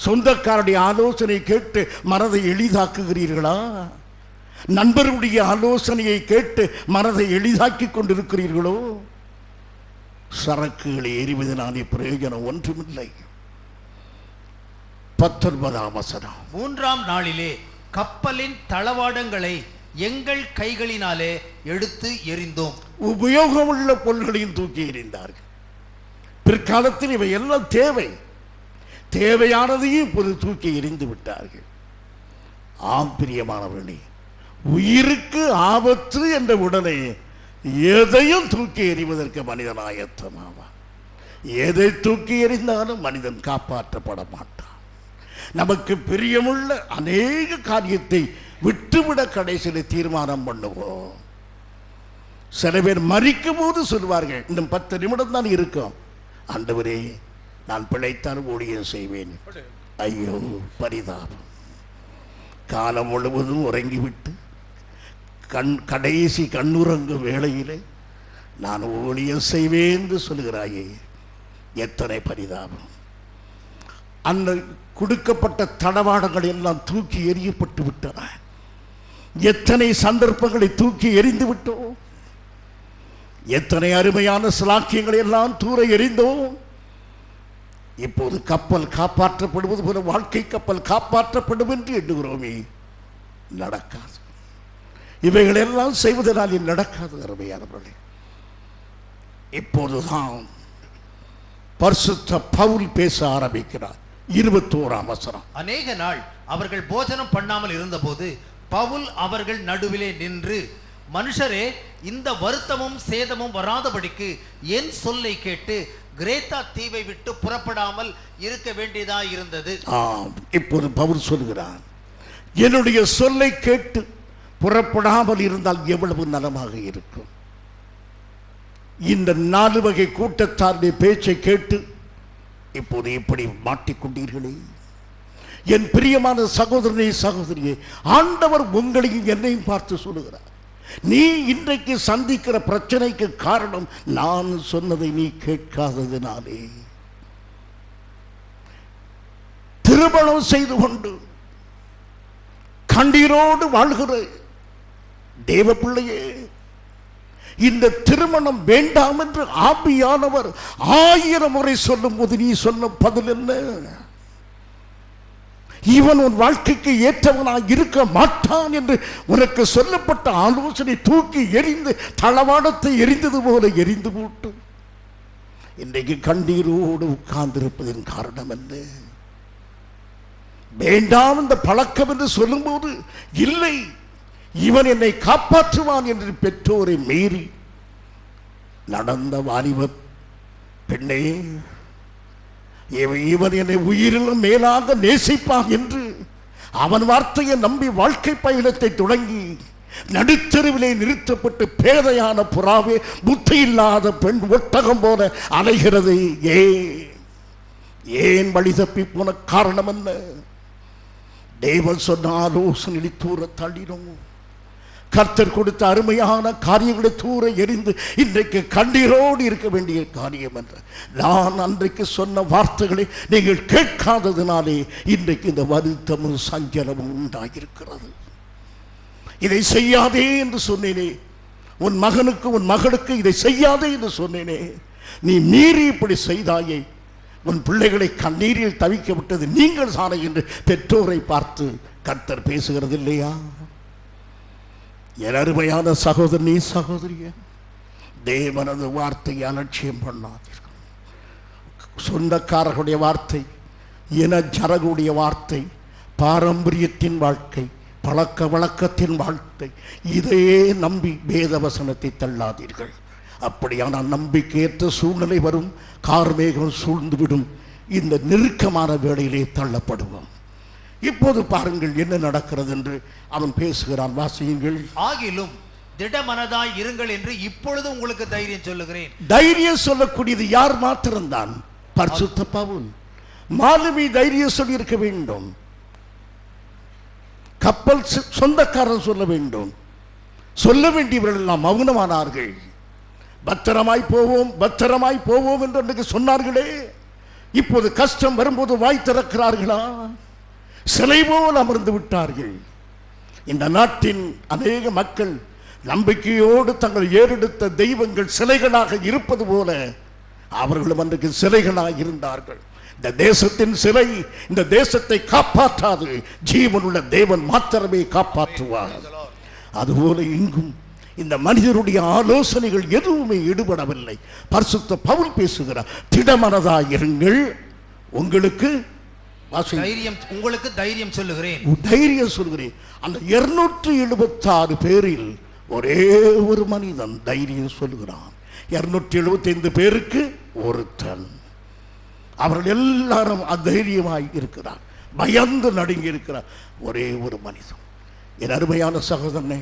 A: சொந்தக்காரருடைய ஆலோசனை கேட்டு மனதை எளிதாக்குகிறீர்களா? நண்பருடைய ஆலோசனையை கேட்டு மனதை எளிதாக்கி கொண்டிருக்கிறீர்களோ? சரக்குகளை எறிவதனாலே பிரயோஜனம் ஒன்றுமில்லை. 19ஆம் வசனம்.
B: 3ஆம் நாளிலே கப்பலின் தளவாடங்களை எங்கள் கைகளினாலே எடுத்து எறிந்தோம்.
A: உபயோகமுள்ள பொருள்களையும் தூக்கி எறிந்தார்கள். பிற்காலத்தில் இவை எல்லாம் தேவையானதையும் இப்போது தூக்கி எறிந்து விட்டார்கள். ஆம் பிரியமானவர்களே, உயிருக்கு ஆபத்து என்ற உடனே எதையும் தூக்கி எறிவதற்கு மனிதன் ஆயத்தமாவான். எதை தூக்கி எறிந்தாலும் மனிதன் காப்பாற்றப்பட மாட்டான். நமக்கு பிரியமுள்ள அநேக காரியத்தை விட்டுவிட கடைசியில் தீர்மானம் பண்ணுவோம். சில பேர் மரிக்கும் போது சொல்வார்கள், இன்னும் 10 நிமிடம் தான் இருக்கும், ஆண்டவரே நான் பிழைத்தான் ஊழியம் செய்வேன். ஐயோ பரிதாபம். காலம் முழுவதும் உறங்கிவிட்டு கடைசி கண்ணுறங்கும் வேளையிலே நான் ஊழியம் செய்வேன் என்று சொல்கிறாயே, எத்தனை பரிதாபம். அந்த கொடுக்கப்பட்ட தடவாடங்கள் எல்லாம் தூக்கி எறியப்பட்டு விட்டன. எத்தனை சந்தர்ப்பங்களை தூக்கி எறிந்து விட்டோம். எத்தனை அருமையான சிலாக்கியங்களை எல்லாம் தூர எறிந்தோம். இப்போது கப்பல் காப்பாற்றப்படுவது போல வாழ்க்கை கப்பல் காப்பாற்றப்படும் என்று எண்ணுகிறோமே, நடக்காது. இவைகளெல்லாம் செய்வதனால் நடக்காது. அருமையானவர்களே, இப்போதுதான் பரிசுத்த பவுல் பேச ஆரம்பிக்கிறார். 21ஆம் வசனம்.
B: அநேக நாள் அவர்கள் போஜனம் பண்ணாமல் இருந்தபோது பவுல் அவர்கள் நடுவிலே நின்று, மனுஷரே, இந்த வருத்தமும் சேதமும் வராதபடிக்கு என் சொல்லை கேட்டு கிரேத்தா தீவை விட்டு புறப்படாமல் இருக்க வேண்டியதா இருந்தது.
A: இப்போது பவுல் சொல்கிறார், என்னுடைய சொல்லை கேட்டு புறப்படாமல் இருந்தால் எவ்வளவு நலமாக இருக்கும். இந்த 4 வகை கூட்டத்தாருடைய பேச்சை கேட்டு இப்போது இப்படி மாட்டிக்கொண்டீர்களே. என் பிரியமான சகோதரனே, சகோதரியே, ஆண்டவர் உங்களையும் என்னையும் பார்த்து சொல்லுகிறார், நீ இன்றைக்கு சந்திக்கிற பிரச்சனைக்கு காரணம் நான் சொன்னதை நீ கேட்காததினாலே. திருமணம் செய்து கொண்டு கண்ணீரோடு வாழ்கிற தேவ பிள்ளையே, இந்த திருமணம் வேண்டாம் என்று ஆவியானவர் 1000 முறை சொல்லும் போது நீ சொன்ன பதில் என்ன? இவன் உன் வாழ்க்கைக்கு ஏற்றவனாக இருக்க மாட்டான் என்று உனக்கு சொல்லப்பட்ட ஆலோசனை தூக்கி எறிந்து தளவாடத்தை எரிந்தது போல எரிந்து போட்டு இன்றைக்கு கண்ணீரோடு உட்கார்ந்திருப்பதன் காரணம் என்ன? வேண்டாம் இந்த பழக்கம் என்று சொல்லும்போது, இல்லை இவன் என்னை காப்பாற்றுவான் என்று பெற்றோரை மீறி நடந்த வாலிப பெண்ணே, இவன் என்னை உயிரிலும் மேலாக நேசிப்பான் என்று அவன் வார்த்தையை நம்பி வாழ்க்கை பயணத்தை தொடங்கி நடுத்தெருவிலே நிறுத்தப்பட்டு பேதையான புறாவே, புத்தி இல்லாத பெண் ஒட்டகம் போல அலைகிறது. ஏன் வழி தப்பி போன காரணம் என்ன? தேவன் சொன்ன ஆலோசனை தூர தள்ளினோம். கர்த்தர் கொடுத்த அருமையான காரியங்களை தூர எரிந்து இன்றைக்கு கண்ணீரோடு இருக்க வேண்டிய காரியம் என்ற நான் அன்றைக்கு சொன்ன வார்த்தைகளை நீங்கள் கேட்காததினாலே இன்றைக்கு இந்த வருத்தமும் சஞ்சலமும் உண்டாகியிருக்கிறது. இதை செய்யாதே என்று சொன்னேனே, உன் மகனுக்கு உன் மகளுக்கு இதை செய்யாதே என்று சொன்னேனே, நீ மீறி இப்படி செய்தாயே, உன் பிள்ளைகளை கண்ணீரில் தவிக்க விட்டது நீங்கள் சாலை என்று பெற்றோரை பார்த்து கர்த்தர் பேசுகிறது இல்லையா? என் அருமையான சகோதரனே, சகோதரியே, தேவனது வார்த்தையை அலட்சியம் பண்ணாதீர்கள். சொந்தக்காரர்களுடைய வார்த்தை, இன ஜனங்களுடைய வார்த்தை, பாரம்பரியத்தின் வாழ்க்கை, பழக்க வழக்கத்தின் வாழ்க்கை, இதையே நம்பி வேதவசனத்தை தள்ளாதீர்கள். அப்படியான நம்பிக்கையற்ற சூழ்நிலை வரும், கார்மேகம் சூழ்ந்துவிடும், இந்த நெருக்கமான வேளையிலே தள்ளப்படுவோம். இப்போது பாருங்கள் என்ன நடக்கிறது என்று அவன் பேசுகிறான். வாசியுங்கள்.
B: ஆகிலும் திடமனதாய் இருங்கள் என்று இப்பொழுது உங்களுக்கு தைரியம் சொல்லுகிறேன்.
A: தைரியம் சொல்லக்கூடியது யார் மாத்திரம்தான்? பரிசுத்த பவுல். மாலுமி தைரியம் சொல்லி இருக்க வேண்டும், கப்பல் சொந்தக்காரன் சொல்ல வேண்டும். சொல்ல வேண்டியவர்கள் எல்லாம் மௌனமானார்கள். பத்திரமாய் போவோம், பத்திரமாய் போவோம் என்று அன்றைக்கு சொன்னார்களே, இப்போது கஷ்டம் வரும்போது வாய் திறக்கிறார்களா? சிலை போல் அமர்ந்து விட்டார்கள். இந்த நாட்டின் அநேக மக்கள் நம்பிக்கையோடு தங்கள் ஏறெடுத்த தெய்வங்கள் சிலைகளாக இருப்பது போல அவர்களும் அன்றைக்கு சிலைகளாக இருந்தார்கள். இந்த தேசத்தின் சிலை இந்த தேசத்தை காப்பாற்றாது, ஜீவனுள்ள தேவன் மாத்திரமே காப்பாற்றுவார். அதுபோல இங்கும் இந்த மனிதருடைய ஆலோசனைகள் எதுவுமே ஈடுபடவில்லை. பரிசுத்த பவுல் பேசுகிறார், திடமனதாயிருங்கள், உங்களுக்கு
B: தைரியம் சொல்லுகிறேன்,
A: தைரியம் சொல்கிறேன். அந்த 276 பேரில் ஒரே ஒரு மனிதன் தைரியம் சொல்லுகிறான். 275 பேருக்கு ஒருத்தன். அவர்கள் எல்லாரும் அதைரியமாய் இருக்கிறார், பயந்து நடுங்கி இருக்கிறார். ஒரே ஒரு மனிதன். என் அருமையான சகோதரனே,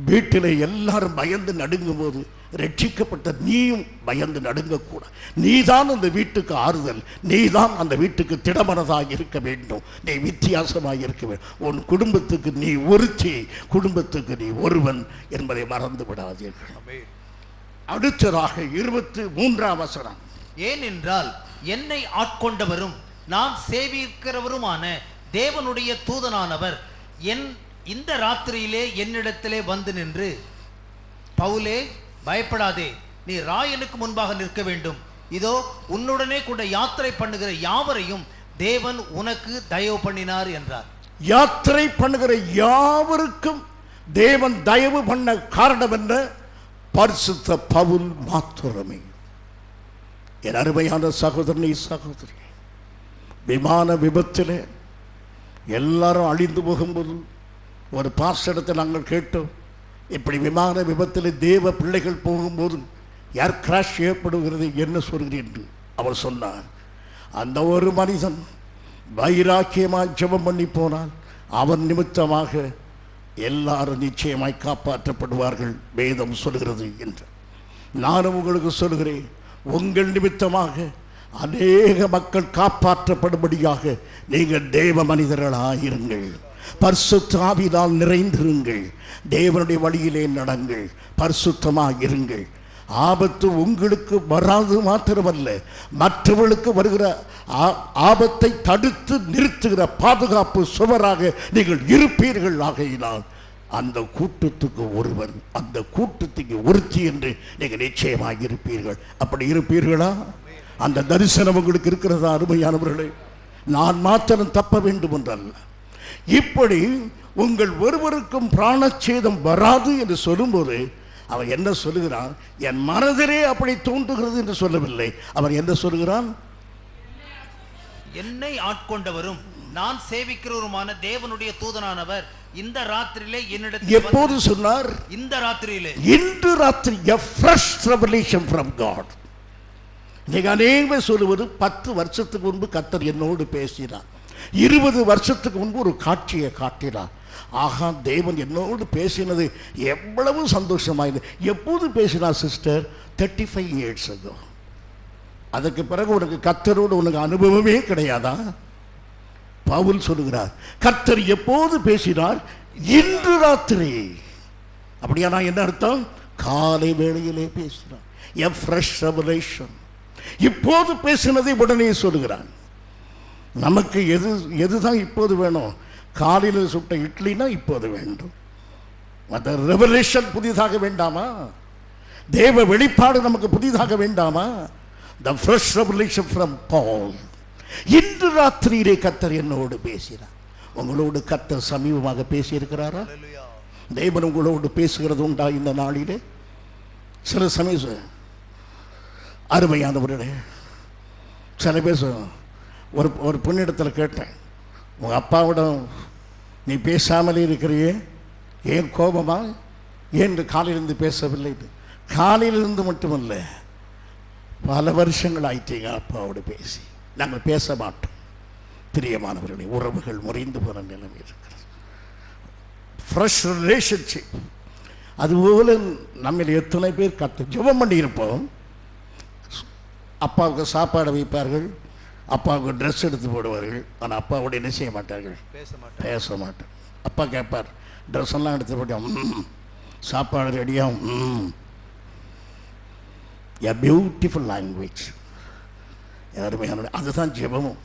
A: வீட்டில் எல்லாரும் பயந்து நடுங்கும் போது ரட்சிக்கப்பட்ட நீயும் பயந்து நடுங்கக்கூடாது. நீதான் அந்த வீட்டுக்கு ஆறுதல், நீதான் அந்த வீட்டுக்கு திடமனதாக இருக்க வேண்டும். நீ வித்தியாசமாக இருக்க வேண்டும். உன் குடும்பத்துக்கு நீ ஒருத்தி, குடும்பத்துக்கு நீ ஒருவன் என்பதை மறந்து விடாதீர்கள். அடுத்ததாக 23ஆம் வசனம்.
B: ஏனென்றால் என்னை ஆட்கொண்டவரும் நான் சேவிக்கிறவருமான தேவனுடைய தூதனானவர் இந்த ராத்திரியிலே என்னிடத்திலே வந்து நின்று, பவுலே பயப்படாதே, நீ ராயனுக்கு முன்பாக நிற்க வேண்டும். இதோ உன்னுடனே கூட யாத்திரை பண்ணுகிற யாவரையும் தேவன் உனக்கு தயவு பண்ணினார் என்றார்.
A: யாத்திரை பண்ணுகிற யாவருக்கும் தேவன் தயவு பண்ண காரணம் என்ன? பரிசுத்த பவுல் மாத்திரமே. என் அருமையான சகோதரனே, சகோதரி, விமான விபத்தில் எல்லாரும் அழிந்து போகும்போது ஒரு பாஸ்டரிடத்தை நாங்கள் கேட்டோம், இப்படி விமான விபத்தில் தேவ பிள்ளைகள் போகும்போது யார் கிராஷ் ஏற்படுகிறது என்ன சொல்கிறேன் என்று அவர் சொன்னார். அந்த ஒரு மனிதன் வைராக்கியமாக ஜெபம் பண்ணி போனால் அவன் நிமித்தமாக எல்லாரும் நிச்சயமாய் காப்பாற்றப்படுவார்கள், வேதம் சொல்கிறது என்று. நானும் உங்களுக்கு சொல்கிறேன், உங்கள் நிமித்தமாக அநேக மக்கள் காப்பாற்றப்படும்படியாக நீங்கள் தேவ மனிதர்களாயிருங்கள். பரிசுத்த ஆவியினால் நிறைந்திருங்கள். தேவனுடைய வழியிலே நடங்கள். பரிசுத்தமாக இருங்கள். ஆபத்து உங்களுக்கு வராது மாத்திரமல்ல, மற்றவர்களுக்கு வருகிற ஆபத்தை தடுத்து நிறுத்துகிற பாதுகாப்பு சுவராக நீங்கள் இருப்பீர்கள். ஆகையினால் அந்த கூட்டத்துக்கு ஒருவர், அந்த கூட்டத்துக்கு ஒருத்தி என்று நீங்கள் நிச்சயமாக இருப்பீர்கள். அப்படி இருப்பீர்களா? அந்த தரிசனம் உங்களுக்கு இருக்கிறதா? அருமையானவர்களே, நான் மாத்திரம் தப்ப வேண்டும் என்றல்ல, இப்படி உங்கள் ஒருவருக்கும் பிராணச்சேதம் வராது என்று சொல்லும்போது அவன் என்ன சொல்லுகிறான்? என் மனதிலே அப்படி தோன்றுகிறது என்று சொல்லவில்லை. அவன் என்ன சொல்லுகிறான்?
B: என்னை ஆட்கொண்டவரும் நான் சேவிக்கிறவருமான தேவனுடைய தூதனானவர் இந்த ராத்திரியிலே என்னிடத்தில்.
A: எப்போது சொன்னார்?
B: இந்த ராத்திரியிலே.
A: இன்று ராத்திரி. a fresh revelation from God. நீங்க அநேகமே சொல்லுவது 10 வருஷத்துக்கு முன்பு கர்த்தர் என்னோடு பேசினார், 20 வருஷத்துக்கு முன்பு ஒரு காட்சியை காட்டினார். ஆகா, தேவன் என்னோடு பேசினது எவ்வளவு சந்தோஷமாயிருது. எப்போது பேசினார் சிஸ்டர்? 35 years ago. அதுக்கு பிறகு உனக்கு கர்த்தரோடு உனக்கு அனுபவமே கிடையாதா? பவுல் சொல்லுகிறார், கர்த்தர் எப்போது பேசினார்? இன்று ராத்திரி. அப்படியானா என்ன அர்த்தம்? காலை வேளையிலே பேசினார். a fresh revelation. இப்போது பேசினதை உடனே சொல்லுகிறான். நமக்கு எதுதான் இப்போது வேணும்? காலையில் சுட்ட இட்லினா இப்போது வேண்டும். அந்த ரெவலேஷன் புதிதாக வேண்டாமா? தேவ வெளிப்பாடு நமக்கு புதிதாக வேண்டாமா? the fresh revelation from Paul. இன்று ராத்திரியிலே கர்த்தர் என்னோடு பேசினார். உங்களோடு கர்த்தர் சமீபமாக பேசியிருக்கிறாரா? தேவன் உங்களோடு பேசுகிறது உண்டா இந்த நாளிலே? சில சமயம் அருமையானவர்களே, சில பேர் ஒரு பெண்ணிடத்தில் கேட்டேன், உங்கள் அப்பாவிடம் நீ பேசாமலே இருக்கிறியே, ஏன் கோபமா? ஏன் காலையிலிருந்து பேசவில்லை? காலையிலிருந்து மட்டுமல்ல, பல வருஷங்கள் ஆயிட்டீங்க அப்பாவோடு பேசி. நாங்கள் பேச மாட்டோம். பிரியமானவர்களே, உறவுகள் முறிந்து போன நிலைமை இருக்கிறது. Fresh relationship. அதுபோல நம்ம எத்தனை பேர் ஜெபம் பண்ணி இருப்போம். அப்பாவுக்கு சாப்பாடு வைப்பார்கள், அப்பாவுக்கு ட்ரெஸ் எடுத்து போடுவார்கள். ஆனால் அப்பாவோட என்ன செய்ய மாட்டார்கள்? பேச மாட்டார். அப்பா கேட்பார், ட்ரெஸ் எல்லாம் எடுத்து போட்டோம், சாப்பாடு ரெடியாகும். A beautiful language. யாருமையான அதுதான் ஜெபமும்.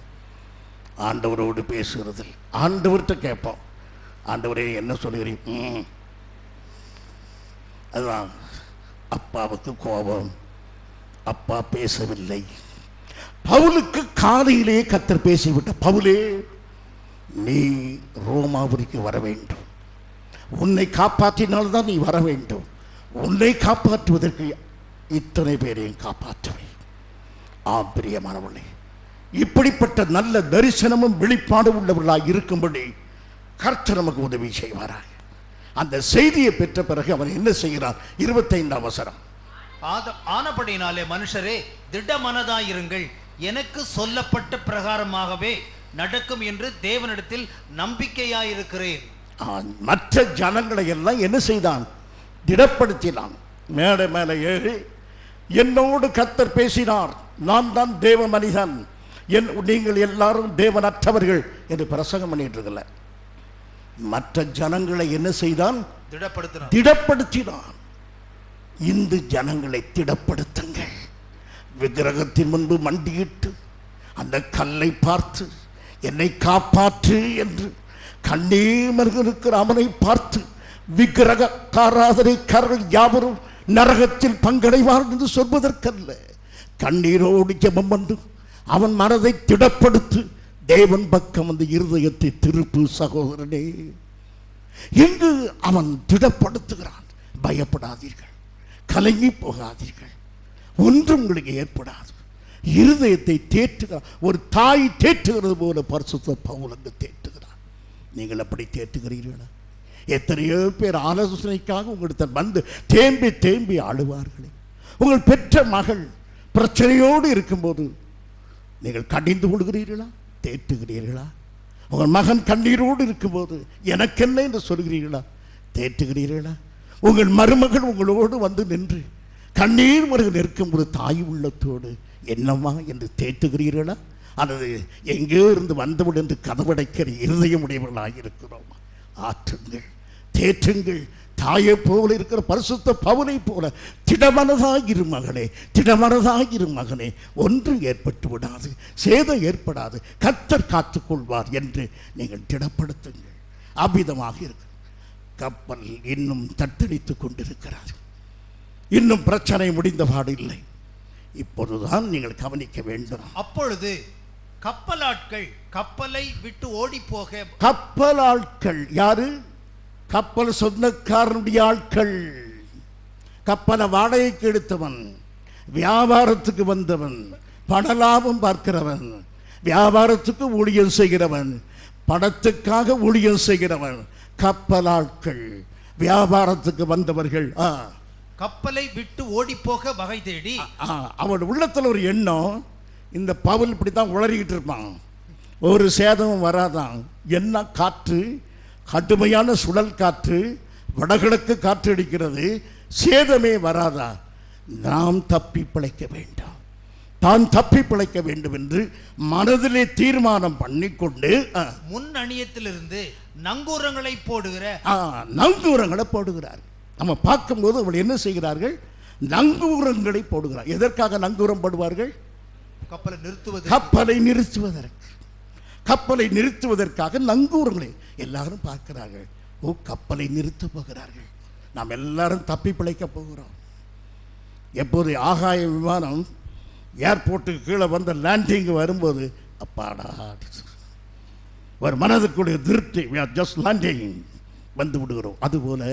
A: ஆண்டவரோடு பேசுகிறது. ஆண்டவர்கிட்ட கேட்போம், ஆண்டவரே என்ன சொல்லுகிறீங்க? அதுதான் அப்பாவுக்கு கோபம். அப்பா பேசவில்லை. பவுலுக்கு காலையிலே கர்த்தர் பேசிவிட்ட, பவுலே நீ ரோமாபுரிக்கு வர வேண்டும். உன்னை காப்பாற்றினால்தான் நீ வர வேண்டும். உன்னை காப்பாற்றுவதற்கு இத்தனை பேரையும் காப்பாற்றுவேன். பிரியமானவர்களே, இப்படிப்பட்ட நல்ல தரிசனமும் வெளிப்பாடும் உள்ளவர்களாக இருக்கும்படி கர்த்தர் நமக்கு உதவி செய்வாராக. அந்த செய்தியை பெற்ற பிறகு அவன் என்ன செய்கிறான்? 25ஆம் வசனம்.
B: ஆனபடினாலே மனுஷரே திடமனதாயிருங்கள், எனக்கு சொல்லப்பட்ட பிரகாரமாகவே நடக்கும் என்று தேவனிடத்தில் நம்பிக்கையாயிருக்கிறேன்.
A: மற்ற ஜனங்களை எல்லாம் என்ன செய்தான்? திடப்படுத்தினான். மேடை மேலே ஏறி என்னோடு கர்த்தர் பேசினார், நான் தான் தேவ மனிதன், நீங்கள் எல்லாரும் தேவனற்றவர்கள் என்று பிரசங்கம் பண்ணிட்டு இருக்கல. மற்ற ஜனங்களை என்ன செய்தான்? திடப்படுத்தினான். இந்த ஜனங்களை திடப்படுத்துங்கள். விக்கிரகத்தின் முன்பு மண்டியிட்டு அந்த கல்லை பார்த்து என்னை காப்பாற்று என்று கண்ணீர் இருக்கிற அவனை பார்த்து விக்கிரக ஆராதனைக்காரர்கள் யாவரும் நரகத்தில் பங்கடைவார் என்று சொல்வதற்கல்ல, கண்ணீரோடு ஜெபம் பண்ணு, அவன் மனதை திடப்படுத்து, தேவன் பக்கம் அந்த இருதயத்தை திருப்பு. சகோதரனே, எங்கு அவன் திடப்படுத்துகிறான். பயப்படாதீர்கள், கலங்கி போகாதீர்கள், ஒன்றும் உங்களுக்கு ஏற்படாது. இருதயத்தை தேற்றுகிறார். ஒரு தாய் தேற்றுகிறது போல பரிசுத்த பவுல் அங்கு தேற்றுகிறார். நீங்கள் அப்படி தேற்றுகிறீர்களா? எத்தனையோ பேர் ஆலோசனைக்காக உங்களிடத்தில் வந்து தேம்பி தேம்பி ஆளுவார்களே. உங்கள் பெற்ற மகள் பிரச்சனையோடு இருக்கும்போது நீங்கள் கடிந்து கொள்கிறீர்களா? தேற்றுகிறீர்களா? உங்கள் மகன் கண்ணீரோடு இருக்கும்போது எனக்கென்ன என்று சொல்கிறீர்களா? தேற்றுகிறீர்களா? உங்கள் மருமகள் உங்களோடு வந்து நின்று கண்ணீர் மருகு நிற்கும் ஒரு தாய் உள்ளத்தோடு என்னம்மா என்று தேற்றுகிறீர்களா, அல்லது எங்கேயோ இருந்து வந்தவுடன் என்று கதவடைக்கிற இருதயம் உடையவர்களாக இருக்கிறோம்? ஆற்றுங்கள், தேற்றுங்கள். தாயை போல இருக்கிற பரிசுத்த பவுலை போல திடமனதாகிரு மகனே, திடமனதாகிரு மகனே, ஒன்றும் ஏற்பட்டு விடாது, சேதம் ஏற்படாது, கர்த்தர் காத்துக்கொள்வார் என்று நீங்கள் திடப்படுத்துங்கள். அவ்விதமாக இருக்கு. கப்பல் இன்னும் தத்தளித்துக் கொண்டிருக்கிறார். இன்னும் பிரச்சனை முடிந்த பாடு இல்லை. இப்பொழுதுதான் நீங்கள் கவனிக்க வேண்டும்.
B: அப்பொழுது கப்பலாட்கள் கப்பலை விட்டு ஓடி போக.
A: கப்பலாட்கள் யாரு? கப்பல் சொந்தக்காரனுடைய ஆட்கள். கப்பலை வாடகைக்கு எடுத்தவன், வியாபாரத்துக்கு வந்தவன், பணலாபம் பார்க்கிறவன், வியாபாரத்துக்கு ஊழியம் செய்கிறவன், பணத்துக்காக ஊழியம் செய்கிறவன். கப்பலாட்கள் வியாபாரத்துக்கு வந்தவர்கள்.
B: கப்பலை விட்டு ஓடி போக வகை தேடி
A: அவன் உள்ளத்தில் ஒரு எண்ணம், இந்த பவுல் இப்படித்தான் உளறிக்கிட்டு இருப்பான், ஒரு சேதமும் வராதான். என்ன காற்று, கடுமையான சுழல் காற்று, வடகிழக்கு காற்று அடிக்கிறது, சேதமே வராதா? நாம் தப்பி பிழைக்க வேண்டும், தான் தப்பி பிழைக்க வேண்டும் என்று மனதிலே தீர்மானம் பண்ணிக்கொண்டு
B: முன் அணியத்திலிருந்து நங்கூரங்களை போடுகிற
A: நங்கூரங்களை போடுகிறார். நம்ம பார்க்கும்போது அவள் என்ன செய்கிறார்கள்? நங்கூரங்களை போடுகிறார். எதற்காக நங்கூரம் போடுவார்கள்? கப்பலை நிறுத்துவதற்கு. கப்பலை நிறுத்துவதற்காக நங்கூரங்களை எல்லாரும் பார்க்கிறார்கள். ஓ, கப்பலை நிறுத்த போகிறார்கள், நாம் எல்லாரும் தப்பி பிழைக்க போகிறோம். எப்போது ஆகாய விமானம் ஏர்போர்ட்டுக்கு கீழே வந்த லேண்டிங் வரும்போது அப்பாடா ஒரு மனதுக்குடைய திருப்தி, ஜஸ்ட் லேண்டிங் வந்து விடுகிறோம். அதுபோல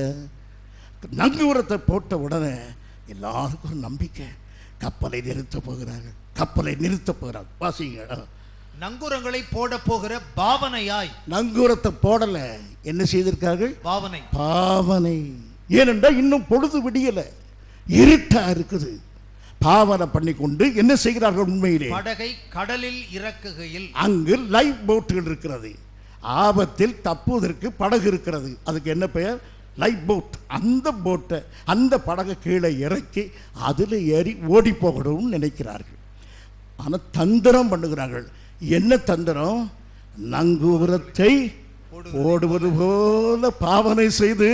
A: நங்கூரத்தை போட்ட உடனே எல்லாருக்கும் ஒரு நம்பிக்கை, கப்பலை நிறுத்த போகிறார்கள், கப்பலை நிறுத்த போகிறார். வாசிங்க.
B: நங்கூரங்களை போட போகிற பாவனையாய்.
A: நங்கூரத்தை போடல, என்ன செய்திருக்கார்கள்?
B: பாவனை.
A: பாவனை. ஏனென்றால் இன்னும் பொழுது விடியல, இருட்டா இருக்குது. பாவனை பண்ணி கொண்டு என்ன செய்கிறார்கள்? உண்மையிலே
B: படகை கடலில் இறக்குகையில்
A: அங்கு லைஃப் போட்டுகள் இருக்கிறது. ஆபத்தில் தப்புவதற்கு படகு இருக்கிறது. அதுக்கு என்ன பெயர்? Life boat. அந்த போட்டை, அந்த படகை கீழே இறக்கி அதில் ஏறி ஓடி போகணும்னு நினைக்கிறார்கள். ஆனால் தந்திரம் பண்ணுகிறார்கள். என்ன தந்திரம்? நங்கூரத்தை ஓடுவது போல பாவனை செய்து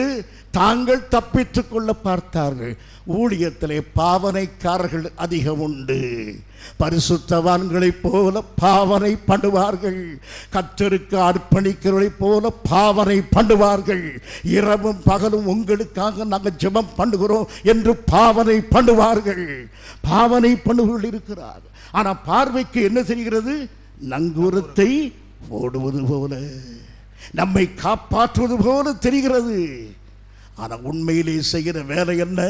A: தாங்கள் தப்பித்துக் கொள்ள பார்த்தார்கள். ஊழியத்திலே பாவனைக்காரர்கள் அதிகம் உண்டு. பரிசுத்தவான்களைப் போல பாவனை பண்ணுவார்கள். கர்த்தருக்கு அர்ப்பணிக்கிறவர்களைப் போல பாவனை பண்ணுவார்கள். இரவும் பகலும் உங்களுக்காக நாங்கள் ஜெபம் பண்ணுகிறோம் என்று பாவனை பண்ணுவார்கள். பாவனை பண்ணுவர்கள் இருக்கிறார். ஆனால் பார்வைக்கு என்ன தெரிகிறது? நங்கூரத்தை ஓடுவது போல, நம்மை காப்பாற்றுவது போல தெரிகிறது. ஆனால் உண்மையிலே செய்கிற வேலை என்ன?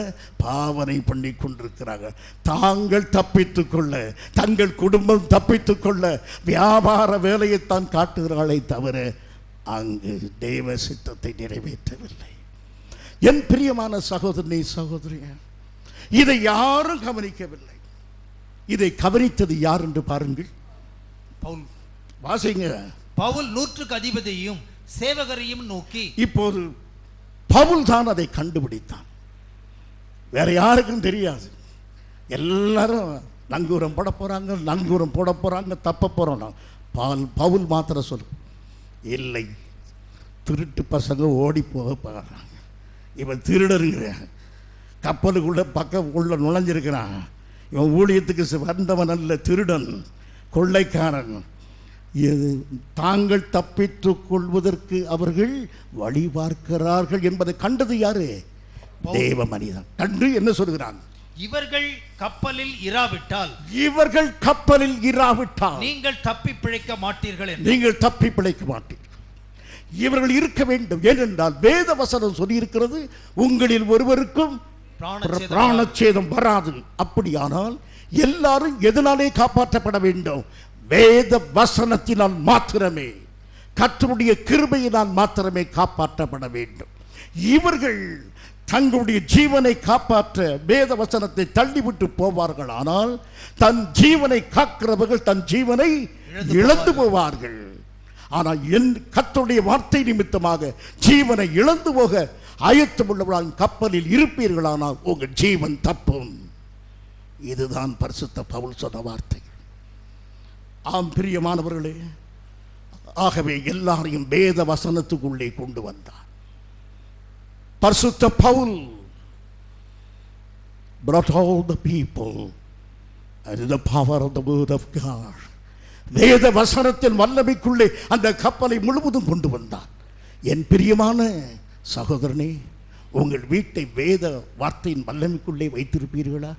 A: பாவனை பண்ணி கொண்டிருக்கிறார்கள். தாங்கள் தப்பித்துக் கொள்ள, தங்கள் குடும்பம் தப்பித்துக் கொள்ள வியாபார வேலையைத்தான் காட்டுகிறாளே தவிர அங்கு தேவ சித்தத்தை நிறைவேற்றவில்லை. என் பிரியமான சகோதரனே, சகோதரிய, இதை யாரும் கவனிக்கவில்லை. இதை கவனித்தது யார் என்று பாருங்கள்.
B: பவுல்.
A: வாசிங்க.
B: பவுல் 100க்கு அதிபதியையும் சேவகரையும் நோக்கி. இப்போது
A: பவுல் தான் அதை கண்டுபிடித்தான், வேற யாருக்கும் தெரியாது. எல்லாரும் நங்கூரம் போட போறாங்க, நங்கூரம் போட போறாங்க, தப்ப போறோம். பவுல் மாத்திரம் சொல்லு, இல்லை, திருட்டு பசங்க ஓடி போக போகிறாங்க. இவன் திருடருங்கிற கப்பலுக்குள்ள பக்கம் உள்ள நுழைஞ்சிருக்கிறான். இவன் ஊழியத்துக்கு வந்தவன் அல்ல, திருடன், கொள்ளைக்காரன். தாங்கள் தப்பித்துக் கொள்வதற்கு அவர்கள் வழி பார்க்கிறார்கள் என்பதை கண்டது யாரு? தேவ மனிதன். கண்டு என்ன சொல்கிறான்?
B: இவர்கள் கப்பலில் இராவிட்டால்,
A: இவர்கள் கப்பலில் இராவிட்டால்
B: நீங்கள் தப்பி பிழைக்க மாட்டீர்கள்.
A: நீங்கள் தப்பி பிழைக்க மாட்டீர்கள். இவர்கள் இருக்க வேண்டும். ஏனென்றால் வேத வசனம் சொல்லி இருக்கிறது, உங்களில் ஒருவருக்கும் பிராணச்சேதம் வராது. அப்படியானால் எல்லாரும் எதனாலே காப்பாற்றப்பட வேண்டும்? வேத வசனத்தினால் மாத்திரமே, கர்த்தருடைய கிருபையினால் மாத்திரமே காப்பாற்றப்பட வேண்டும். இவர்கள் தங்களுடைய ஜீவனை காப்பாற்ற வேத வசனத்தை தள்ளிவிட்டு போவார்கள். ஆனால் தன் ஜீவனை காக்கிறவர்கள் தன் ஜீவனை இழந்து போவார்கள். ஆனால் என் கர்த்தருடைய வார்த்தை நிமித்தமாக ஜீவனை இழந்து போக ஆயத்தமுள்ளவர்களால் கப்பலில் இருப்பீர்களானால் உங்கள் ஜீவன் தப்பும். இதுதான் பரிசுத்த பவுல் சொன்ன வார்த்தை. ஆம் பிரியமானவர்களே, ஆகவே எல்லாரையும் வேத வசனத்துக்குள்ளே கொண்டு வந்தார். பரிசுத்த Pavul brought all the people into the power of the word of God. வேத வசனத்தின் வல்லமைக்குள்ளே அந்த கப்பலை முழுவதும் கொண்டு வந்தார். என் பிரியமான சகோதரனே, உங்கள் வீட்டை வேத வார்த்தையின் வல்லமைக்குள்ளே வைத்திருப்பீர்களா?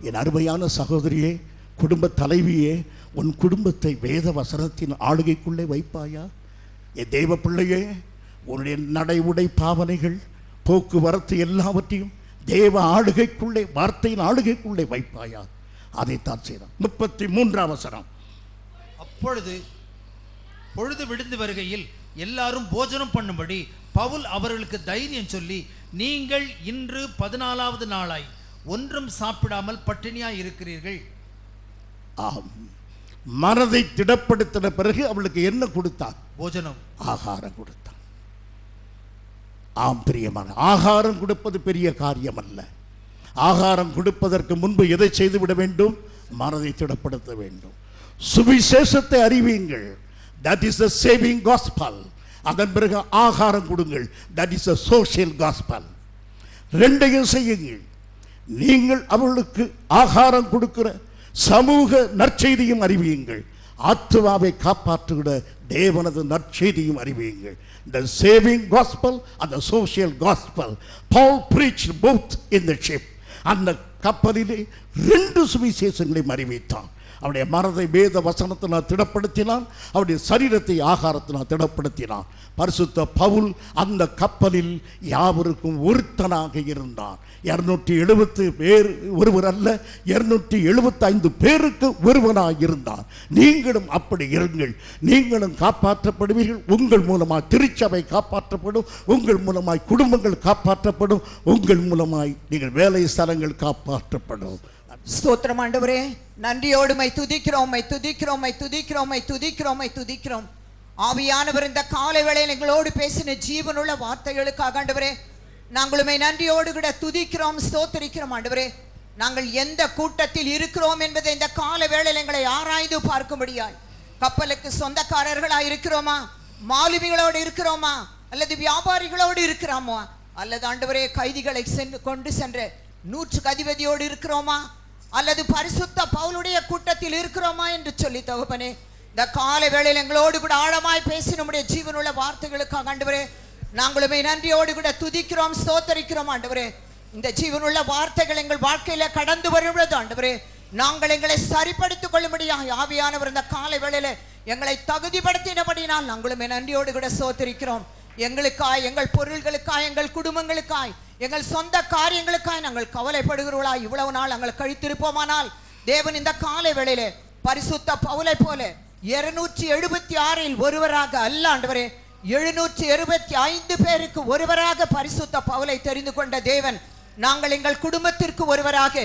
A: என் அருமையான சகோதரியே, குடும்ப தலைவியே, உன் குடும்பத்தை வேத வசனத்தின் ஆளுகைக்குள்ளே வைப்பாயா? என் தெய்வ பிள்ளையே, உன்னுடைய நடை உடை பாவனைகள் போக்குவரத்து எல்லாவற்றையும் தேவ ஆளுகைக்குள்ளே வார்த்தையின் ஆளுகைக்குள்ளே வைப்பாயா? அதைத்தான் செய்யலாம். 33ஆம் வசனம்.
B: அப்பொழுது பொழுது விடிந்து வருகையில் எல்லாரும் போஜனம் பண்ணும்படி பவுல் அவர்களுக்கு தைரியம் சொல்லி, நீங்கள் இன்று 14வது நாளாய் ஒன்றும் சாப்பிடாமல் பட்டினியாய் இருக்கிறீர்கள்.
A: ஆம், மனதை திடப்படுத்தின பிறகு அவளுக்கு என்ன கொடுத்தார்?
B: போஜனம்,
A: ஆகாரம் கொடுத்தார். ஆம் பிரியமான, ஆகாரம் கொடுப்பது பெரிய காரியம் அல்ல. ஆகாரம் கொடுப்பதற்கு முன்பு எதை செய்துவிட வேண்டும்? மனதை திடப்படுத்த வேண்டும். சுவிசேஷத்தை அறிவீங்கள், that is the saving gospel. அதன் பிறகு ஆகாரம் கொடுங்கள், that is the social gospel. ரெண்டையும் செய்யுங்கள். நீங்கள் அவர்களுக்கு ஆகாரம் கொடுக்கிற சமூக நற்செய்தியும் அறிவியுங்கள், ஆத்துமாவை காப்பாற்றுகிற தேவனது நற்செய்தியும் அறிவியுங்கள். The saving gospel and the social gospel. Paul preached both in the ship. அந்த கப்பலிலே 2 சுவிசேஷங்களையும் அறிவித்தான். அவருடைய மனதை வேத வசனத்தினால் திடப்படுத்தினான், அவருடைய சரீரத்தை ஆகாரத்தினால் திடப்படுத்தினான். பரிசுத்த பவுல் அந்த கப்பலில் யாவருக்கும் ஒருத்தனாக இருந்தான். 270 பேர் ஒருவர் அல்ல, 275 பேருக்கு ஒருவனாக இருந்தான். நீங்களும் அப்படி இருங்கள். நீங்களும் காப்பாற்றப்படுவீர்கள். உங்கள் மூலமாய் திருச்சபை காப்பாற்றப்படும், உங்கள் மூலமாய் குடும்பங்கள் காப்பாற்றப்படும், உங்கள் மூலமாய் நீங்கள் வேலை ஸ்தலங்கள் காப்பாற்றப்படும்.
C: ஸ்தோத்திரம் ஆண்டவரே, நன்றியோடு மை துதிக்கிறோம், மை துதிக்கிறோம், மை துதிக்கிறோம், மை துதிக்கிறோம், மை துதிக்கிறோம். ஆவியானவர் இந்த காலை வேளையில் எங்களோடு பேசின ஜீவனுள்ள வார்த்தைகளுக்காக ஆண்டவரே நாங்களுமே நன்றியோடு கூட துதிக்கிறோம், ஸ்தோத்திரிக்கிறோம் ஆண்டவரே. நாங்கள் எந்த கூட்டத்தில் இருக்கிறோம் என்பதை இந்த கால வேளையில் எங்களை ஆராய்ந்து பார்க்கும்படியாய், கப்பலுக்கு சொந்தக்காரர்களாக இருக்கிறோமா, மாலுமிகளோடு இருக்கிறோமா, அல்லது வியாபாரிகளோடு இருக்கிறோமா, அல்லது ஆண்டவரே கைதிகளை கொண்டு சென்ற 100 அதிபதியோடு இருக்கிறோமா, அல்லது பரிசுத்த பவுலுடைய கூட்டத்தில் இருக்கிறோமா என்று சொல்லி தகப்பனே இந்த காலை வேளையில் எங்களோடு கூட ஆழமாய் பேசி நம்முடைய ஜீவனுள்ள வார்த்தைகளுக்காக ஆண்டவரே நாங்களுமே நன்றியோடு கூட துதிக்கிறோம், ஸ்தோத்தரிக்கிறோம் ஆண்டவரே. இந்த ஜீவனுள்ள வார்த்தைகள் எங்கள் வாழ்க்கையில கடந்து வருகிறது ஆண்டவரே. நாங்கள் எங்களை சரிப்படுத்திக் கொள்ளும்படியாக ஆவியானவர் இந்த காலை வேளையில எங்களை தகுதிப்படுத்தினபடினால் நாங்களுமே நன்றியோடு கூட ஸ்தோத்தரிக்கிறோம். எங்களுக்காய், எங்கள் பொருள்களுக்காய், எங்கள் குடும்பங்களுக்காய், எங்கள் சொந்த காரியங்களுக்காய் நாங்கள் கவலைப்படுகிறோம். இவ்வளவு நாள் நாங்கள் கழித்திருப்போமானால் தேவன் இந்த காலை வேளையிலே பரிசுத்த பவுலை போல 276 ஒருவராக அல்ல ஆண்டவரே, 725 பேருக்கு ஒருவராக பரிசுத்த பவுலை தெரிந்து கொண்ட தேவன் நாங்கள் எங்கள் குடும்பத்திற்கு ஒருவராக,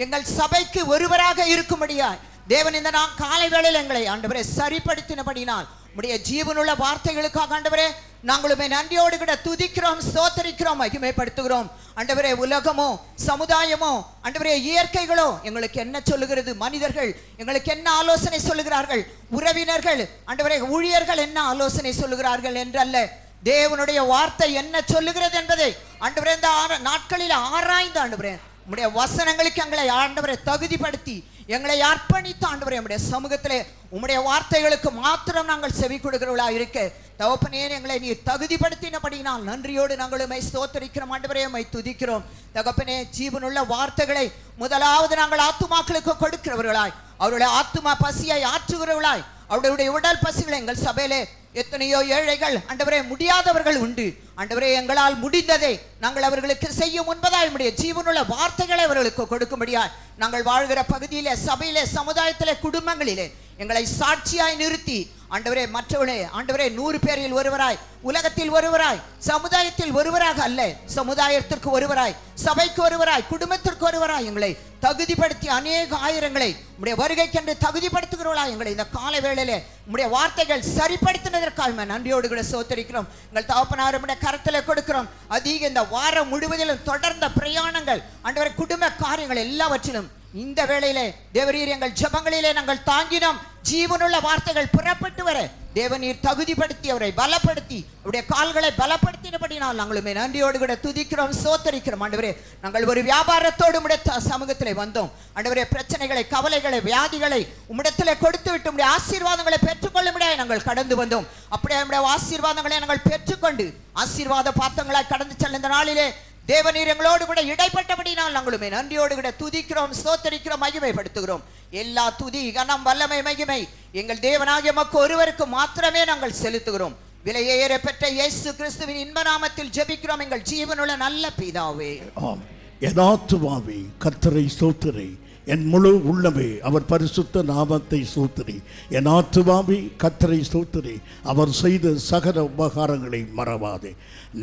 C: எங்கள் சபைக்கு ஒருவராக இருக்கும்படியாய் தேவன் இந்த காலை வேளையில் எங்களை ஆண்டவரே சரிப்படுத்தினபடினால் உம்முடைய ஜீவனுள்ள வார்த்தைகளுக்காக ஆண்டவரே நாங்களுமே நன்றியோடு கூட துதிக்கிறோம், ஸ்தோத்தரிக்கிறோம், மகிமைப்படுத்துகிறோம் ஆண்டவரே. உலகமோ சமுதாயமோ ஆண்டவரே இயற்கைகளோ எங்களுக்கு என்ன சொல்லுகிறது, மனிதர்கள் எங்களுக்கு என்ன ஆலோசனை சொல்லுகிறார்கள், உறவினர்கள் ஆண்டவரே ஊழியர்கள் என்ன ஆலோசனை சொல்லுகிறார்கள் என்றல்ல, தேவனுடைய வார்த்தை என்ன சொல்லுகிறது என்பதை ஆண்டவரே இந்த நாட்களில் ஆராய்ந்து ஆண்டவரே உம்முடைய வசனங்களுக்கு எங்களை ஆண்டவரை தகுதிப்படுத்தி எங்களை அர்ப்பணித்து ஆண்டவரே உம்முடைய சமூகத்திலே உம்முடைய வார்த்தைகளுக்கு மாத்திரம் நாங்கள் செவி கொடுக்கிறவர்களா இருக்க தகப்பனே எங்களை நீர் தகுதிப்படுத்தினபடினால் நன்றியோடு நாங்கள் உம்மை ஸ்தோத்திரிக்கிறோம் ஆண்டவரே, உம்மை துதிக்கிறோம் தகப்பனே. ஜீவனுள்ள வார்த்தைகளை முதலாவது நாங்கள் ஆத்துமாக்களுக்கு கொடுக்கிறவர்களாய், அவருடைய ஆத்துமா பசியை ஆற்றுகிறவர்களாய், அவருடைய உடல் பசிகளை எங்கள் சபையிலே எத்தனையோ ஏழைகள் ஆண்டவரே முடியாதவர்கள் உண்டு ஆண்டவரே, எங்களால் முடிந்ததை நாங்கள் அவர்களுக்கு செய்ய முன்பதாய் உம்முடைய ஜீவனுள்ள வார்த்தைகளை அவர்களுக்கு கொடுக்கும்படியாய் நாங்கள் வாழ்கிற பகுதியிலே, சபையிலே, சமுதாயத்திலே, குடும்பங்களிலே எங்களை சாட்சியாய் நிறுத்தி ஆண்டவரே மற்றவர்களே ஆண்டவரே 100 பேரில் ஒருவராய், உலகத்தில் ஒருவராய், சமுதாயத்தில் ஒருவராக அல்ல, சமுதாயத்திற்கு ஒருவராய், சபைக்கு ஒருவராய், குடும்பத்திற்கு ஒருவராய் எங்களை தகுதிப்படுத்தி அநேக ஆயிரங்களை உம்முடைய வருகைக்கென்று தகுதிப்படுத்துகிறவர்களா எங்களை இந்த காலை வேளையிலே உம்முடைய வார்த்தைகள் சரிப்படுத்தினதற்காக நன்றியோடு கூட ஸ்தோத்திரிக்கிறோம். எங்கள் தகப்பனார் உம்முடைய கரத்திலே கொடுக்கிறோம். அதிக இந்த வாரம் முழுவதிலும் தொடர்ந்த பிரயாணங்கள் ஆண்டவரே குடும்ப காரியங்கள் எல்லாவற்றிலும் இந்த வேளையிலே தேவரீர் எங்கள் ஜெபங்களிலே நாங்கள் தாங்கினோம். ஜீவனுள்ள வார்த்தைகள் புறப்பட்டு வர தேவநீர் தகுதிப்படுத்தி அவரை பலப்படுத்தி அவருடைய கால்களை பலப்படுத்தினபடினால் நாங்களுமே நன்றியோடு கூட துதிக்கிறோம், சோத்தரிக்கிறோம். ஆண்டவரே, நாங்கள் ஒரு வியாபாரத்தோடு உம்முடைய சமூகத்திலே வந்தோம். ஆண்டவரே, பிரச்சனைகளை, கவலைகளை, வியாதிகளை உம்மிடத்திலே கொடுத்து விட்டு உம்முடைய ஆசீர்வாதங்களை பெற்றுக்கொள்ளும்படியாக நாங்கள் கடந்து வந்தோம். அப்படியே உம்முடைய ஆசீர்வாதங்களை நாங்கள் பெற்றுக்கொண்டு ஆசீர்வாத பாத்திரங்களாய் கடந்து செல்ல இந்த நாளிலே தேவநீர் எங்களோடு கூட இடைப்பட்டபடினால் நாங்களுமே நன்றியோடு கூட துதிக்கிறோம், ஸ்தோத்தரிக்கிறோம், மகிமைப்படுத்துகிறோம். எல்லா துதி, கனம், வல்லமை, மகிமை எங்கள் தேவனாகிய எமக்கு ஒருவருக்கு மாத்திரமே நாங்கள் செலுத்துகிறோம். விலையேற பெற்ற இயேசு கிறிஸ்துவின் இன்ப நாமத்தில் ஜெபிக்கிறோம் எங்கள் ஜீவனுள்ள நல்ல பிதாவே.
A: ஆம். என் ஆத்துமாவே கர்த்தரை ஸ்தோத்திரி, என் முழு உள்ளமே அவர் பரிசுத்த நாமத்தை ஸ்தோத்திரி. என் ஆத்துமாவே கர்த்தரை ஸ்தோத்திரி, அவர் செய்த சகல உபகாரங்களை மறவாதே.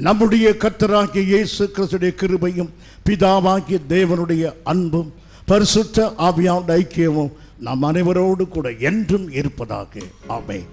A: நம்முடைய கர்த்தராகிய இயேசு கிறிஸ்துவின் கிருபையும் பிதாவாகிய தேவனுடைய அன்பும் பரிசுத்த ஆவியானவருடைய ஐக்கியமும் நம் அனைவரோடு கூட என்றும் இருப்பதாக. ஆமென்.